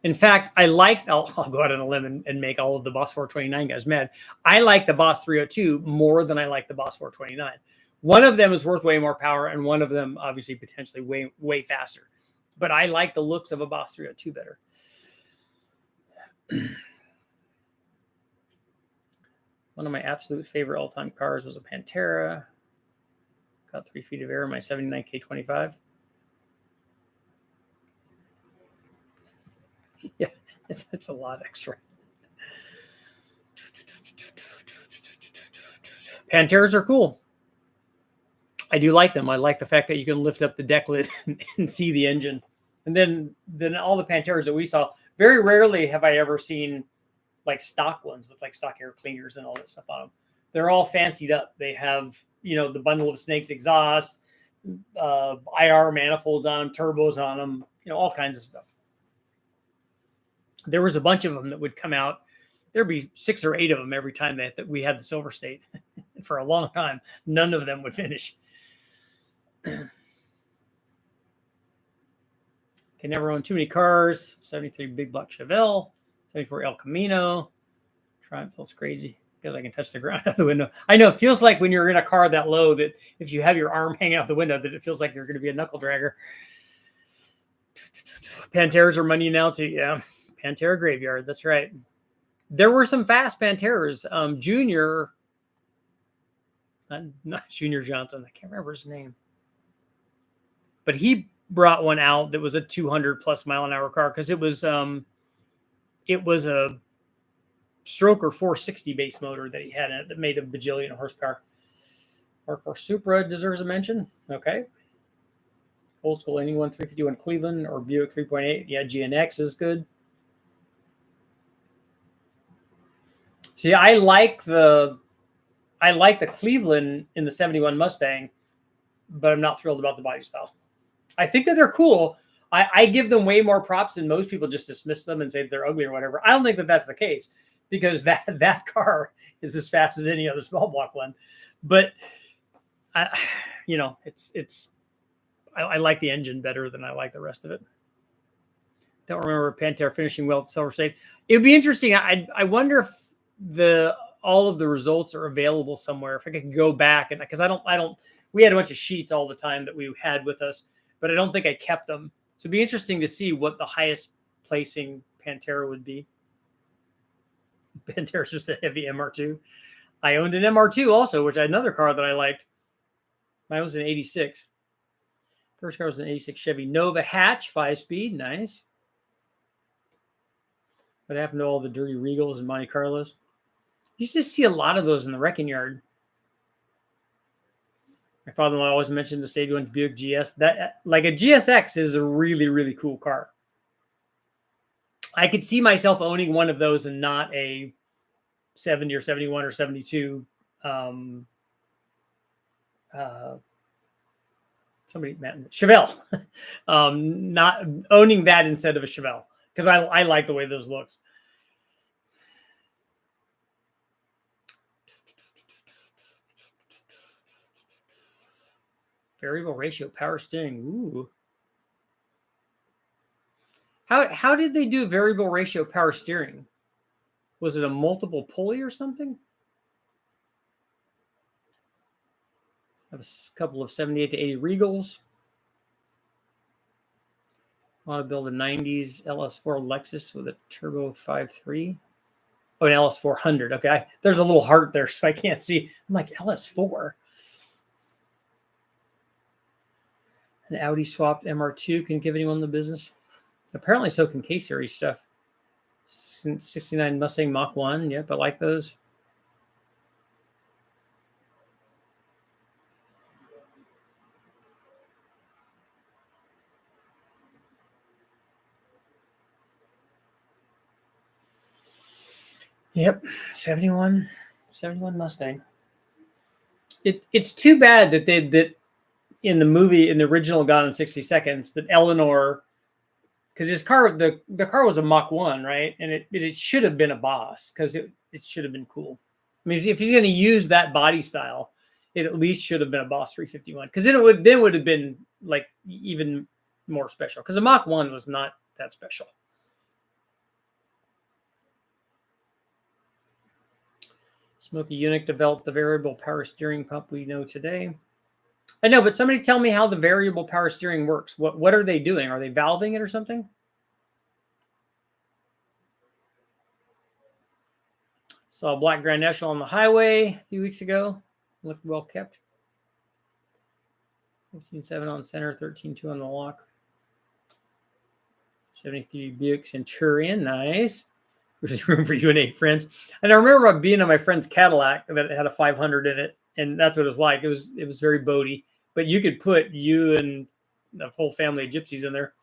In fact, I'll go out on a limb and make all of the Boss 429 guys mad. I like the Boss 302 more than I like the Boss 429. One of them is worth way more power, and one of them obviously potentially way faster. But I like the looks of a Boss 302 better. One of my absolute favorite all-time cars was a Pantera. Got 3 feet of air in my 79 K25. Yeah, it's a lot extra. Panteras are cool. I do like them. I like the fact that you can lift up the deck lid and see the engine. And then all the Panteras that we saw, very rarely have I ever seen like stock ones with like stock air cleaners and all that stuff on them. They're all fancied up. They have, the bundle of snakes exhaust, IR manifolds on them, turbos on them, all kinds of stuff. There was a bunch of them that would come out. There'd be 6 or 8 of them every time that we had the Silver State. For a long time, none of them would finish. Can never own too many cars. 73 Big Block Chevelle, 74 El Camino. Triumph feels crazy because I can touch the ground out the window. I know it feels like when you're in a car that low that if you have your arm hanging out the window that it feels like you're going to be a knuckle dragger. Panteras are money now too. Yeah, Pantera graveyard. That's right. There were some fast Panteras. Junior, not Junior Johnson. I can't remember his name, but he brought one out that was a 200 plus mile an hour car because it was a stroker 460 base motor that he had in it that made a bajillion horsepower. Or Supra deserves a mention. Okay. Old school anyone 351 Cleveland or Buick 3.8. Yeah, GNX is good. See, I like the Cleveland in the 71 Mustang, but I'm not thrilled about the body style. I think that they're cool. I give them way more props than most people just dismiss them and say they're ugly or whatever. I don't think that that's the case because that car is as fast as any other small block one. But I like the engine better than I like the rest of it. Don't remember Pantera finishing well at Silver State. It would be interesting. I wonder if all of the results are available somewhere. If I could go back and because I don't. We had a bunch of sheets all the time that we had with us, but I don't think I kept them. So it'd be interesting to see what the highest placing Pantera would be. Pantera's just a heavy MR2. I owned an MR2 also, which I had another car that I liked. Mine was an 86. First car was an 86 Chevy Nova hatch, 5-speed. Nice. What happened to all the dirty Regals and Monte Carlos? You used to see a lot of those in the wrecking yard. My father-in-law always mentioned the stage one Buick GS. That like a GSX is a really, really cool car. I could see myself owning one of those and not a 70 or 71 or 72. Chevelle. Not owning that instead of a Chevelle because I like the way those looks. Variable ratio power steering. Ooh. How did they do variable ratio power steering? Was it a multiple pulley or something? I have a couple of 78 to 80 Regals. I want to build a 90s LS4 Lexus with a turbo 5.3. Oh, an LS400. Okay, there's a little heart there, so I can't see. I'm like, LS4. An Audi swapped MR2 can give anyone the business. Apparently so can K-Series stuff. 69 Mustang Mach 1. Yep, I like those. Yep, 71 Mustang. It's too bad that that in the movie, in the original Gone in 60 Seconds, that Eleanor, because his car, the car was a Mach 1, right? And it should have been a Boss because it should have been cool. I mean, if he's going to use that body style, it at least should have been a Boss 351 because then it would have been like even more special because a Mach 1 was not that special. Smokey Unic developed the variable power steering pump we know today. I know, but somebody tell me how the variable power steering works. What are they doing? Are they valving it or something? Saw a black Grand National on the highway a few weeks ago. Looked well kept. 15.7 on center, 13.2 on the lock. 73 Buick Centurion, nice. There's room for you and 8 friends. And I remember being on my friend's Cadillac that had a 500 in it, and that's what it was like. It was very boaty, but you could put you and a whole family of gypsies in there.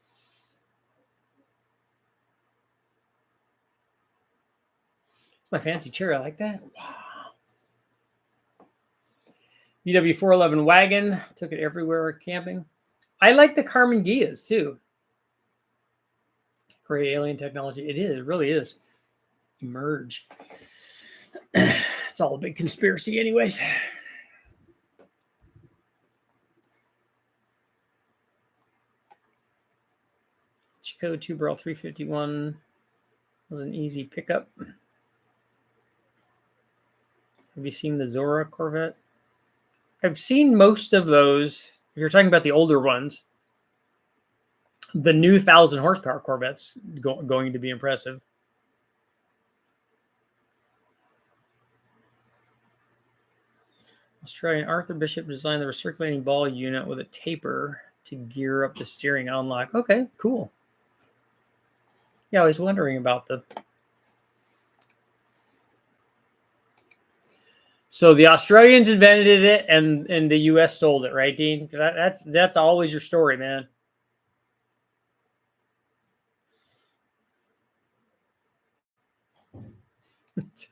It's my fancy chair. I like that. Wow. VW 411 wagon. Took it everywhere camping. I like the Carmen Gias too. Great alien technology. It is. It really is. Emerge. It's all a big conspiracy anyways. Chico 2-barrel 351 was an easy pickup. Have you seen the Zora Corvette? I've seen most of those. If you're talking about the older ones, The new 1,000 horsepower Corvette's going to be impressive. Australian Arthur Bishop designed the recirculating ball unit with a taper to gear up the steering and unlock. Okay, cool. Yeah, I was wondering about the. So the Australians invented it, and the U.S. stole it, right, Dean? That's always your story, man. It's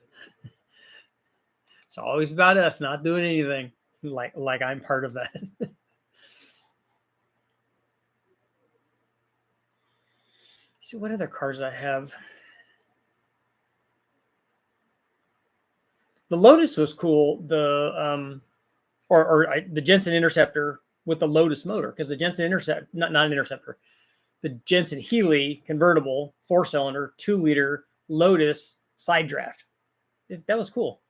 always about us not doing anything. Like I'm part of that. See what other cars I have. The Lotus was cool. The the Jensen Interceptor with the Lotus motor, because the Jensen Interceptor, not an Interceptor, the Jensen Healy convertible 4-cylinder 2-liter Lotus side draft. That was cool.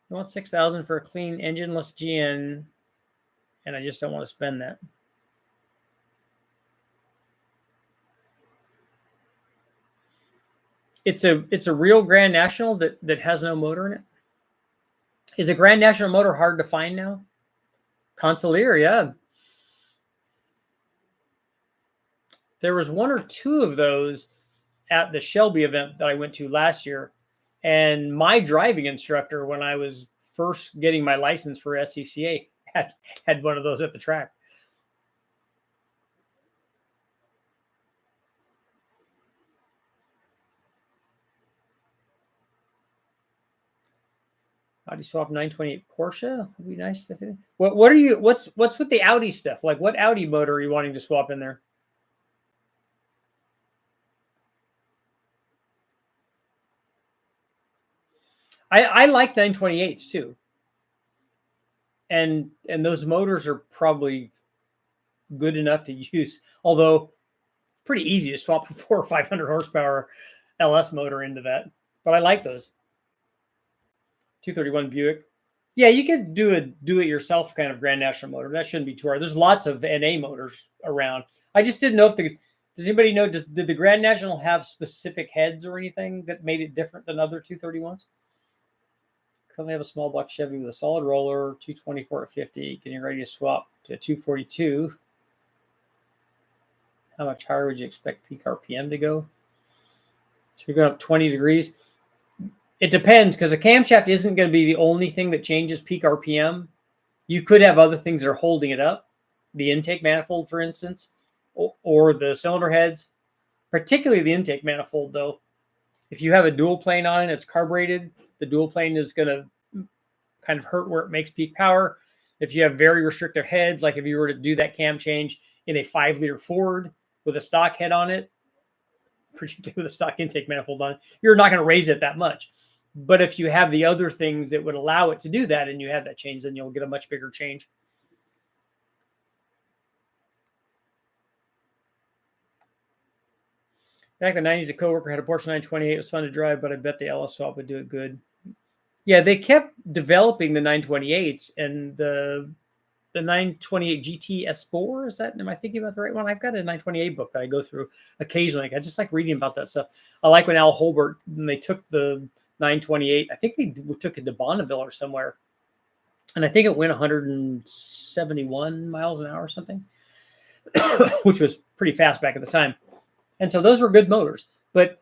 You want 6,000 for a clean engineless GN, and I just don't want to spend that. It's a real Grand National that has no motor in it. Is a Grand National motor hard to find now? Consulier, yeah. There was 1 or 2 of those at the Shelby event that I went to last year. And my driving instructor, when I was first getting my license for SCCA, had one of those at the track. Audi swap 928 Porsche would be nice. What are you? What's with the Audi stuff? Like, what Audi motor are you wanting to swap in there? I like 928s too, and those motors are probably good enough to use. Although it's pretty easy to swap a 400 or 500 horsepower LS motor into that. But I like those. 231 Buick. Yeah, you could do a do-it-yourself kind of Grand National motor. That shouldn't be too hard. There's lots of NA motors around. I just didn't know if does anybody know, did the Grand National have specific heads or anything that made it different than other 231s? Currently have a small block Chevy with a solid roller, 224 at 50, getting ready to swap to a 242. How much higher would you expect peak RPM to go? So you're going up 20 degrees. It depends, because a camshaft isn't going to be the only thing that changes peak RPM. You could have other things that are holding it up. The intake manifold, for instance, or the cylinder heads, particularly the intake manifold, though. If you have a dual plane on it, it's carbureted, the dual plane is going to kind of hurt where it makes peak power. If you have very restrictive heads, like if you were to do that cam change in a 5-liter Ford with a stock head on it, particularly with a stock intake manifold on it, you're not going to raise it that much. But if you have the other things that would allow it to do that and you have that change, then you'll get a much bigger change. Back in the 90s, a coworker had a Porsche 928. It was fun to drive, but I bet the LS swap would do it good. Yeah, they kept developing the 928s, and the 928 GT S4, is that, am I thinking about the right one? I've got a 928 book that I go through occasionally. I just like reading about that stuff. I like when Al Holbert, when they took the 928, I think they took it to Bonneville or somewhere, and I think it went 171 miles an hour or something, which was pretty fast back at the time. And so those were good motors, but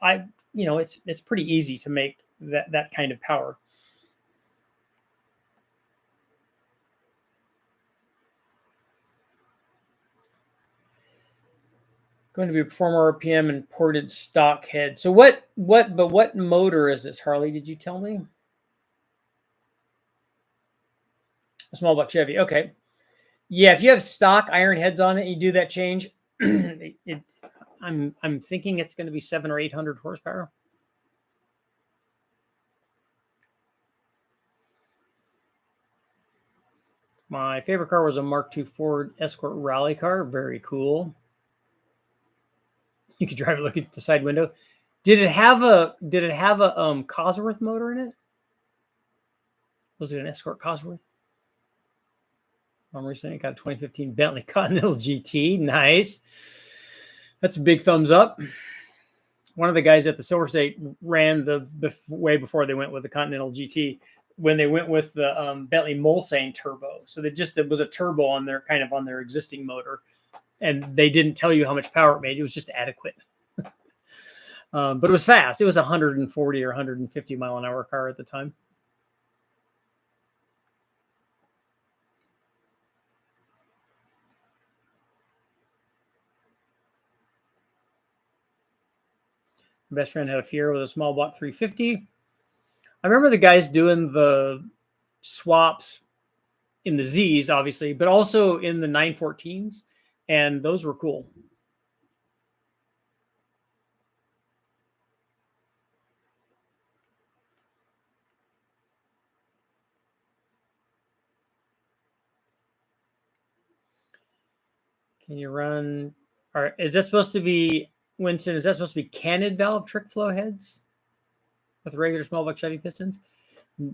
it's pretty easy to make that kind of power. Going to be performer RPM and ported stock head. So what motor is this, Harley? Did you tell me? A small block Chevy. Okay. Yeah, if you have stock iron heads on it, you do that change. I'm thinking it's going to be 700 or 800 horsepower. My favorite car was a Mark II Ford Escort rally car. Very cool. You could drive it looking at the side window. Did it have a Cosworth motor in it? Was it an Escort Cosworth? Recently got a 2015 Bentley Continental GT. Nice. That's a big thumbs up. One of the guys at the Silver State ran way before they went with the Continental GT, when they went with the Bentley Mulsanne turbo. So it was a turbo on their existing motor, and they didn't tell you how much power it made. It was just adequate. But it was fast. It was a 140 or 150 mile an hour car at the time. My best friend had a Fiero with a small block 350. I remember the guys doing the swaps in the Zs, obviously, but also in the 914s, and those were cool. Can you run? Or is that supposed to be, Winston? Is that supposed to be canted valve trick flow heads with regular small block Chevy pistons?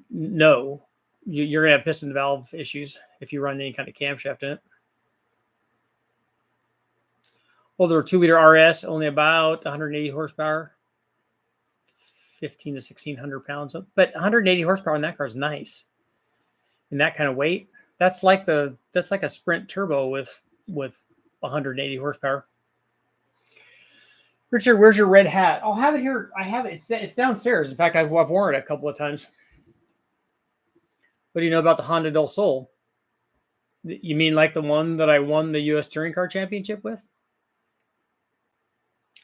No, you're gonna have piston valve issues if you run any kind of camshaft in it. Older 2-liter RS, only about 180 horsepower, 15 to 1600 pounds. But 180 horsepower in that car is nice. In that kind of weight, that's like a Sprint turbo with 180 horsepower. Richard, where's your red hat? I'll have it here. I have it. It's downstairs. In fact, I've worn it a couple of times. What do you know about the Honda Del Sol? You mean like the one that I won the U.S. Touring Car Championship with?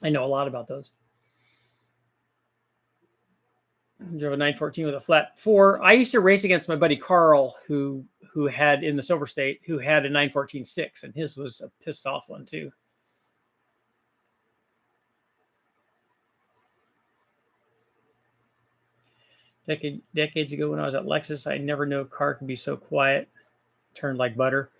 I know a lot about those. I drove a 914 with a flat 4. I used to race against my buddy Carl, who had in the Silver State, who had a 914-6, and his was a pissed off one too. Decades ago when I was at Lexus, I never knew a car could be so quiet, turned like butter.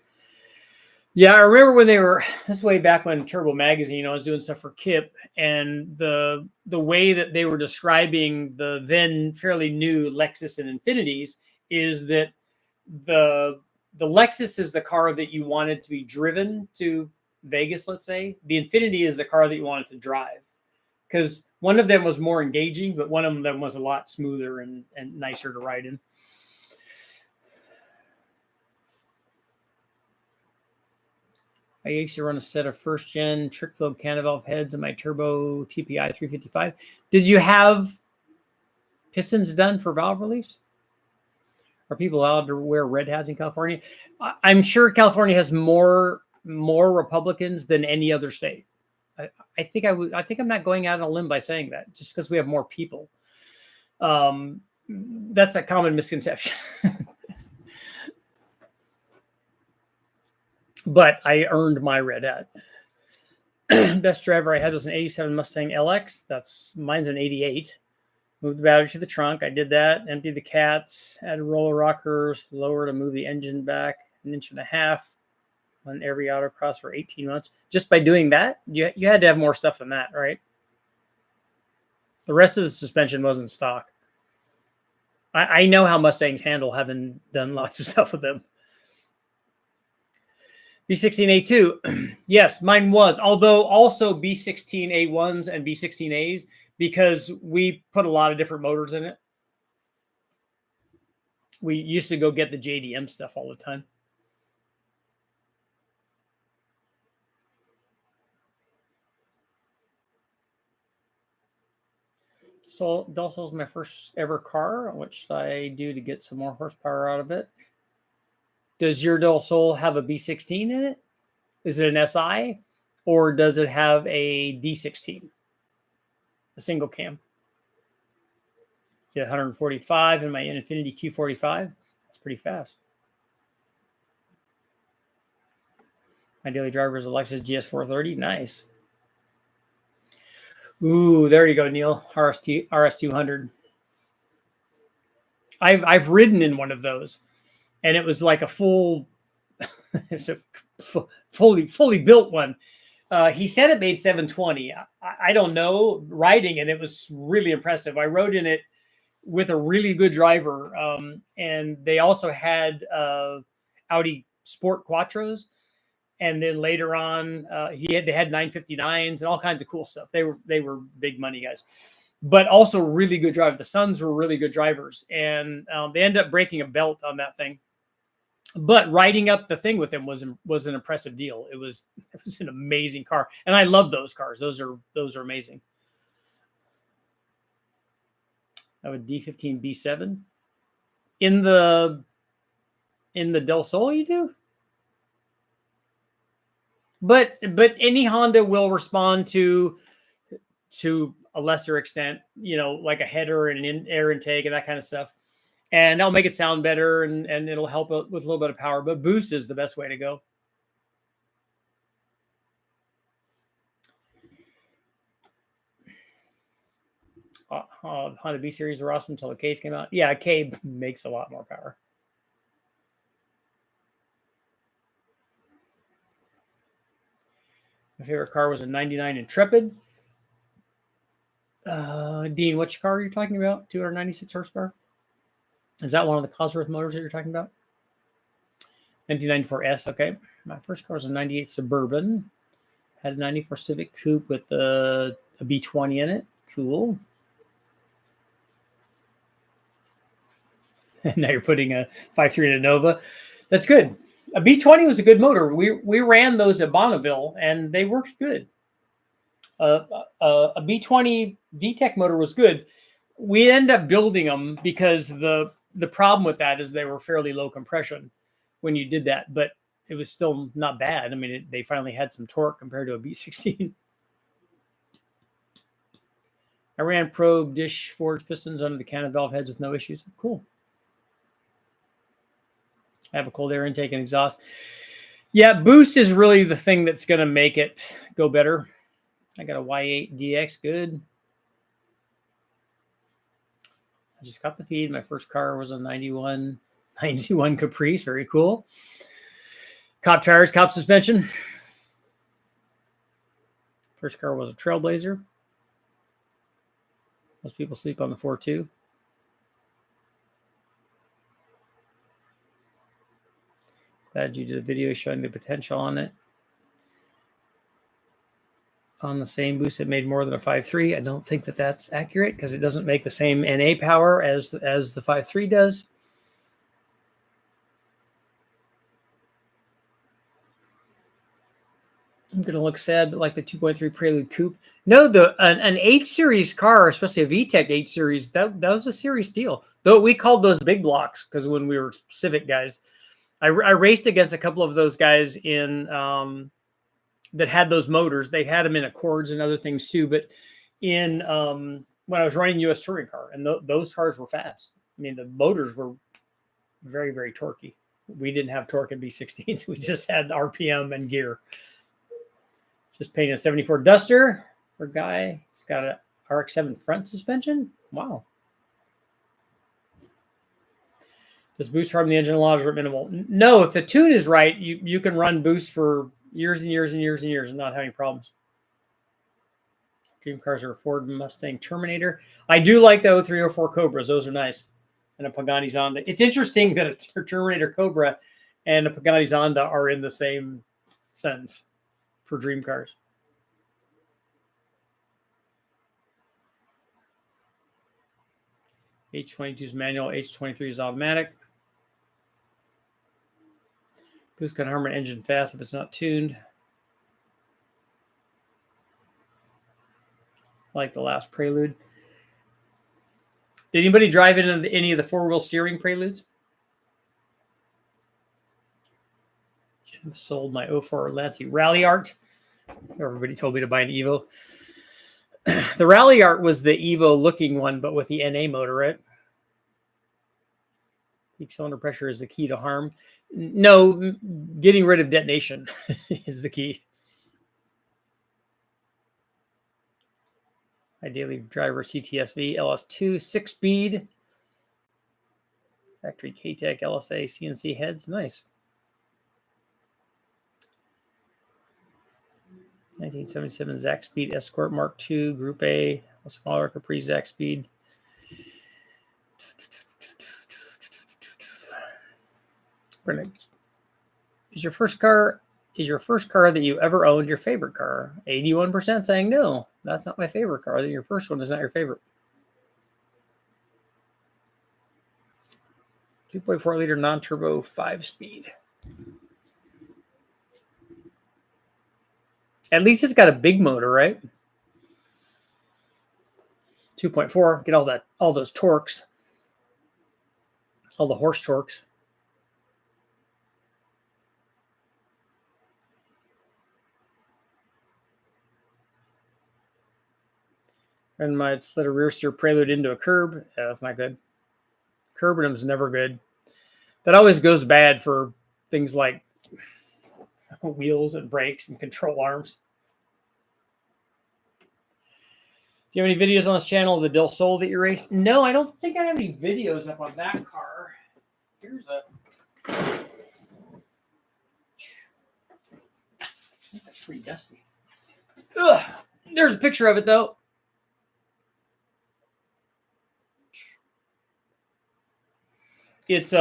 Yeah, I remember when this is way back when Turbo Magazine, I was doing stuff for Kip, and the way that they were describing the then fairly new Lexus and Infinities is that the Lexus is the car that you wanted to be driven to Vegas, let's say. The Infinity is the car that you wanted to drive, because one of them was more engaging, but one of them was a lot smoother and nicer to ride in. I used to run a set of first-gen trick flow canted valve heads in my turbo TPI 355. Did you have pistons done for valve release? Are people allowed to wear red hats in California? I'm sure California has more Republicans than any other state. I think I'm not going out on a limb by saying that, just because we have more people. That's a common misconception. But I earned my red hat. Best driver I had was an 87 Mustang LX. Mine's an 88. Moved the battery to the trunk. I did that. Emptied the cats. Added roller rockers. Lower to move the engine back 1.5 inches. On every autocross for 18 months. Just by doing that, you had to have more stuff than that, right? The rest of the suspension wasn't stock. I know how Mustangs handle, having done lots of stuff with them. B16A2, yes, mine was. Although also B16A1s and B16As, because we put a lot of different motors in it. We used to go get the JDM stuff all the time. So Del Sol is my first ever car, which I do to get some more horsepower out of it. Does your Del Sol have a B16 in it? Is it an SI, or does it have a D16? A single cam. Get 145 in my Infiniti Q45. That's pretty fast. My daily driver is a Lexus GS430. Nice. Ooh, there you go, Neil. RS200. I've ridden in one of those, and it was like a full, it's a fully built one. He said it made 720. I don't know. Riding it, it was really impressive. I rode in it with a really good driver, and they also had Audi sport quattros. And then later on, they had 959s and all kinds of cool stuff. They were big money guys, but also really good drivers. The Sons were really good drivers, and they ended up breaking a belt on that thing. But riding up the thing with him was an impressive deal. It was an amazing car, and I love those cars. Those are amazing. I have a D15 B7 in the Del Sol. You do. But any Honda will respond to a lesser extent, like a header and an air intake and that kind of stuff. And that'll make it sound better and it'll help with a little bit of power. But boost is the best way to go. Honda B series were awesome until the K's came out. Yeah, a K makes a lot more power. My favorite car was a 99 Intrepid. Dean, which car are you talking about? 296 horsepower? Is that one of the Cosworth motors that you're talking about? 1994S, okay. My first car was a 98 Suburban. Had a 94 Civic Coupe with a B20 in it. Cool. Now you're putting a 5.3 in a Nova. That's good. A B20 was a good motor. We ran those at Bonneville, and they worked good. A B20 VTEC motor was good. We ended up building them because the problem with that is they were fairly low compression when you did that, but it was still not bad. I mean, they finally had some torque compared to a B16. I ran probe dish forged pistons under the cannon valve heads with no issues. Cool. I have a cold air intake and exhaust. Yeah, boost is really the thing that's going to make it go better. I got a Y8 DX, good. I just got the feed. My first car was a 91 Caprice, very cool. Cop tires, cop suspension. First car was a Trailblazer. Most people sleep on the 4.2. Glad you did a video showing the potential on it. On the same boost, it made more than a 5.3. I don't think that that's accurate because it doesn't make the same NA power as the 5.3 does. I'm going to look sad, but like the 2.3 Prelude Coupe. No, an 8 Series car, especially a VTEC 8 Series, that was a serious deal. Though we called those big blocks because when we were Civic guys, I raced against a couple of those guys in that had those motors. They had them in Accords and other things too. But in when I was running US Touring Car, and those cars were fast. I mean, the motors were very, very torquey. We didn't have torque in B16s. We just had RPM and gear. Just painted a 74 Duster for a guy. It's got a RX-7 front suspension. Wow. Does boost harm the engine? A lot of minimal. No, if the tune is right, you can run boost for years and years and years and years and not have any problems. Dream cars are a Ford Mustang Terminator. I do like the 0304 Cobras. Those are nice. And a Pagani Zonda. It's interesting that a Terminator Cobra and a Pagani Zonda are in the same sentence for dream cars. H22 is manual. H23 is automatic. Boost can harm an engine fast if it's not tuned. Like the last Prelude. Did anybody drive into any of the four-wheel steering Preludes? Jim sold my 04 Lancy Rally Art. Everybody told me to buy an Evo. The Rally Art was the Evo-looking one, but with the NA motor, right? Peak cylinder pressure is the key to harm. No, getting rid of detonation is the key. Ideally, driver CTSV, LS2, 6-speed. Factory K-Tech, LSA, CNC heads. Nice. 1977 Zack Speed Escort Mark II, Group A, a smaller Capri Zack Speed. Is your first car that you ever owned your favorite car? 81% saying no. That's not my favorite car. Your first one is not your favorite. 2.4 liter non-turbo 5-speed. At least it's got a big motor, right? 2.4, get all those torques, all the horse torques. And might let a rear steer prelude into a curb. Yeah, that's not good. Curbingham's never good. That always goes bad for things like wheels and brakes and control arms. Do you have any videos on this channel of the Del Sol that you raced? No, I don't think I have any videos up on that car. Here's a... That's pretty dusty. Ugh. There's a picture of it, though. It's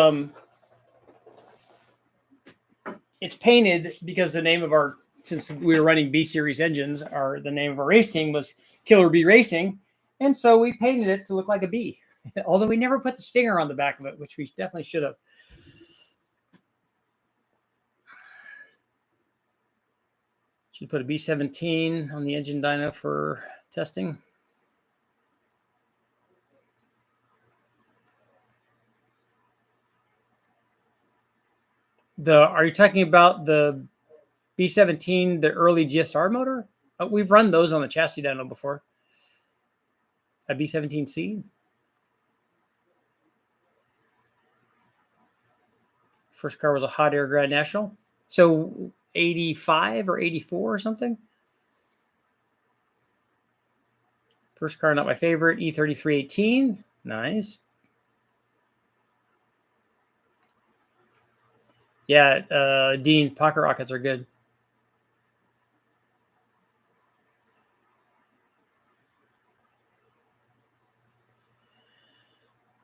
painted because the name of our, since we were running B series engines, the name of our race team was Killer Bee Racing, and so we painted it to look like a bee. Although we never put the stinger on the back of it, which we definitely should have. Should put a B17 on the engine dyno for testing. Are you talking about the B17, the early GSR motor? We've run those on the chassis dyno before. A B17C. First car was a hot air Grand National. So 85 or 84 or something. First car, not my favorite, E3318. Nice. Yeah, Dean, pocket rockets are good.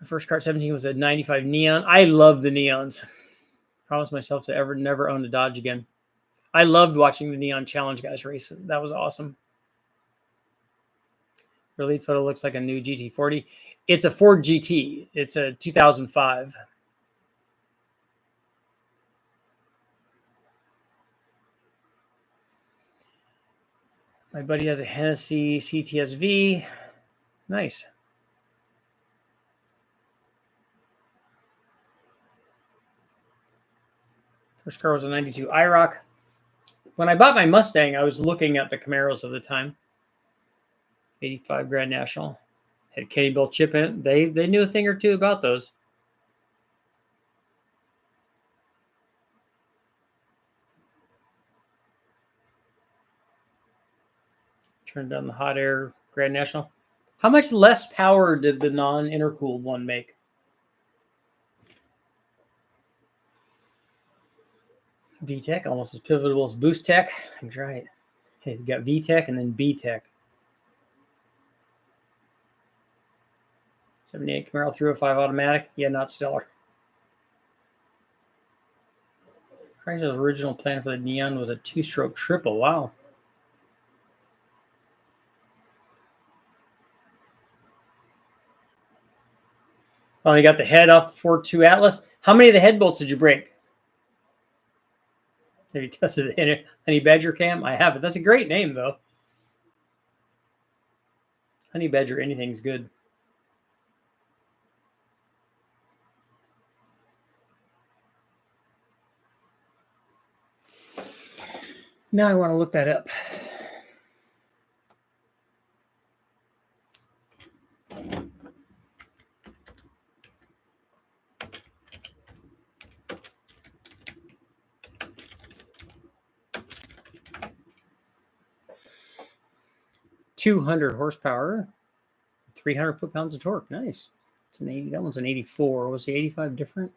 My first car at 17 was a 95 Neon. I love the Neons. Promised myself to never own a Dodge again. I loved watching the Neon Challenge guys race. That was awesome. Your lead photo looks like a new GT40. It's a Ford GT. It's a 2005. My buddy has a Hennessy CTSV. Nice. First car was a 92 IROC. When I bought my Mustang, I was looking at the Camaros of the time. 85 Grand National. Had Kenny Bill chip in it. They knew a thing or two about those. Turned on the hot air Grand National. How much less power did the non-intercooled one make? VTEC, almost as pivotal as Boost Tech. That's right. Hey, you got VTEC and then BTEC. 78 Camaro 305 automatic. Yeah, not stellar. Chrysler's original plan for the Neon was a 2-stroke triple. Wow. Oh, you got the head off the Ford 2 Atlas. How many of the head bolts did you break? Have you tested the Honey Badger cam? I haven't. That's a great name, though. Honey Badger, anything's good. Now I want to look that up. .200 horsepower, 300 foot-pounds of torque. Nice. It's an 80. That one's an 84. Was the 85 different?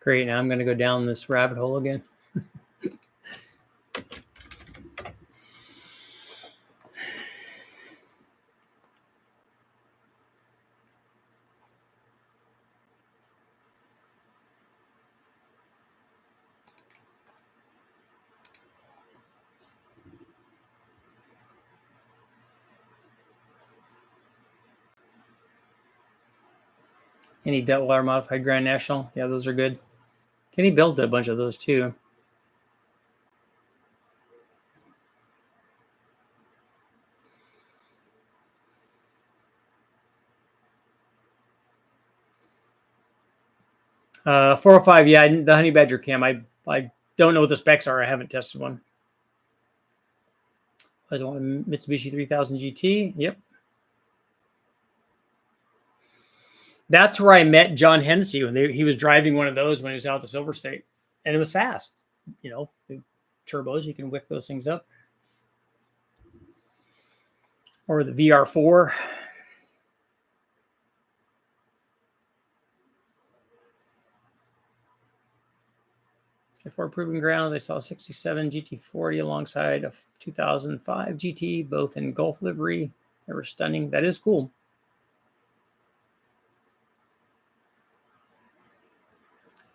Great. Now I'm going to go down this rabbit hole again. Any Detweiler modified Grand National? Yeah, those are good. Kenny built a bunch of those too. Uh, 405, yeah, the Honey Badger cam. I don't know what the specs are. I haven't tested one. I want a Mitsubishi 3000 GT. Yep. That's where I met John Hennessy when he was driving one of those when he was out at the Silver State, and it was fast. You know, the turbos, you can wick those things up. Or the VR4. For Proving Grounds, I saw 67 GT40 alongside a 2005 GT, both in Gulf livery. They were stunning. That is cool.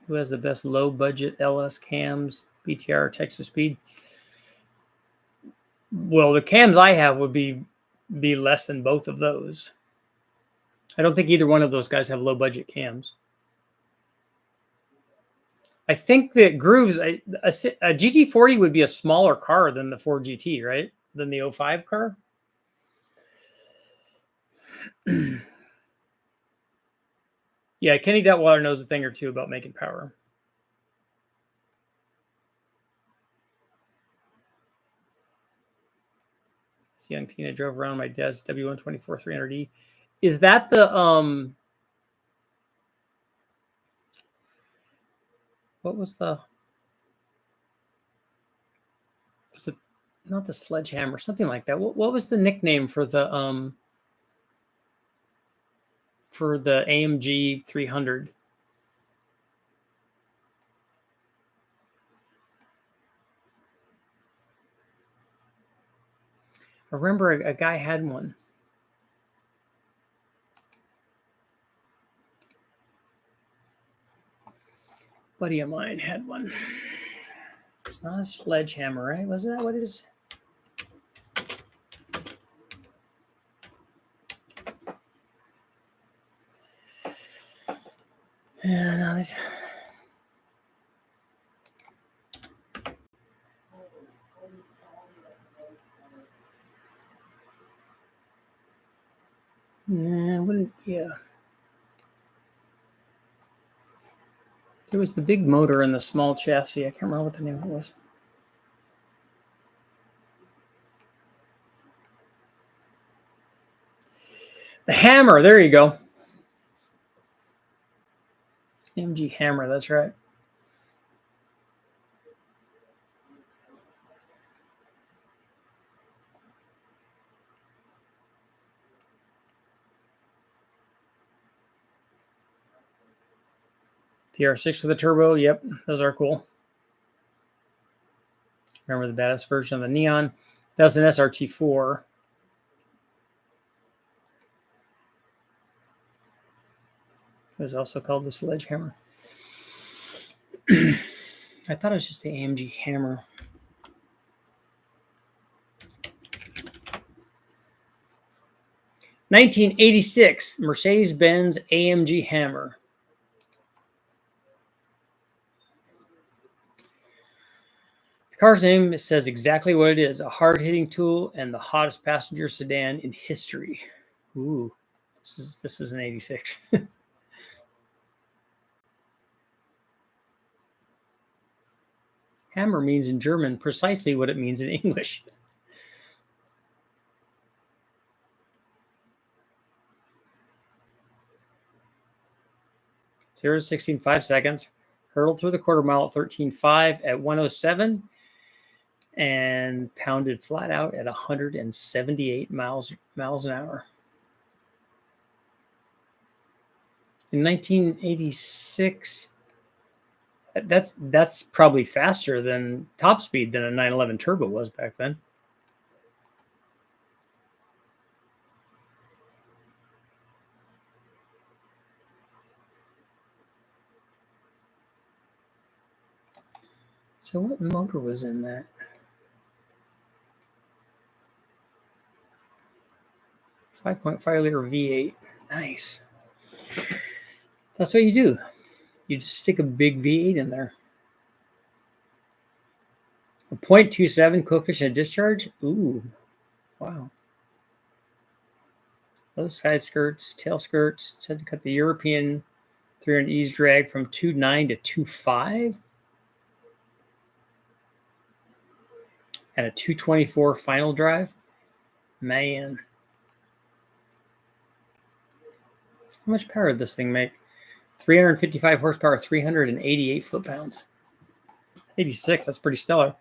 Who has the best low budget LS cams, BTR, Texas Speed? Well, the cams I have would be less than both of those. I don't think either one of those guys have low budget cams. I think that Grooves, a GT40 would be a smaller car than the Ford GT, right? Than the 05 car. Yeah, Kenny Detweiler knows a thing or two about making power. This young teen, I drove around my dad's W124 300E. Is that the what was the? Was it not the Sledgehammer? Something like that. What was the nickname for the AMG 300? I remember a guy had one. Buddy of mine had one. It's not a Sledgehammer, right? Was that what it is? Yeah, no, this. Nah, wouldn't. Yeah. There was the big motor and the small chassis. I can't remember what the name was. The Hammer. There you go. AMG Hammer. That's right. PR6 with a turbo. Yep, those are cool. Remember the badass version of the Neon? That was an SRT4. It was also called the Sledgehammer. I thought it was just the AMG Hammer. (1986) Mercedes-Benz AMG Hammer. The car's name says exactly what it is: a hard-hitting tool and the hottest passenger sedan in history. Ooh, this is an '86. Hammer means in German precisely what it means in English. 0 to 16, 5 seconds. Hurtled through the quarter mile at 13.5 at 107 and pounded flat out at 178 miles an hour. In 1986, That's probably faster than top speed than a 911 turbo was back then. So what motor was in that? 5.5 liter V8. Nice. That's what you do. You just stick a big V8 in there. A 0.27 coefficient of discharge. Ooh, wow. Those side skirts, tail skirts. Said to cut the European 300 ease drag from 2.9 to 2.5. And a 224 final drive. Man. How much power did this thing make? 355 horsepower, 388 foot-pounds. 86, that's pretty stellar.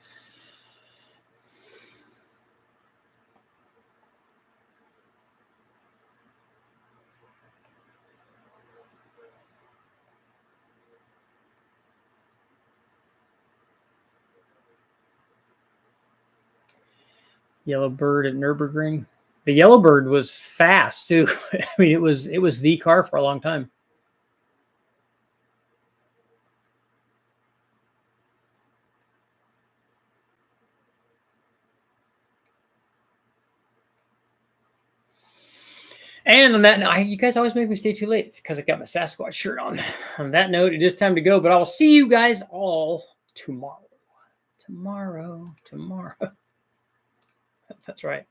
Yellowbird at Nürburgring. The Yellowbird was fast too. I mean, it was the car for a long time. And on that note, you guys always make me stay too late. It's because I got my Sasquatch shirt on. On that note, it is time to go, but I will see you guys all tomorrow. Tomorrow. That's right.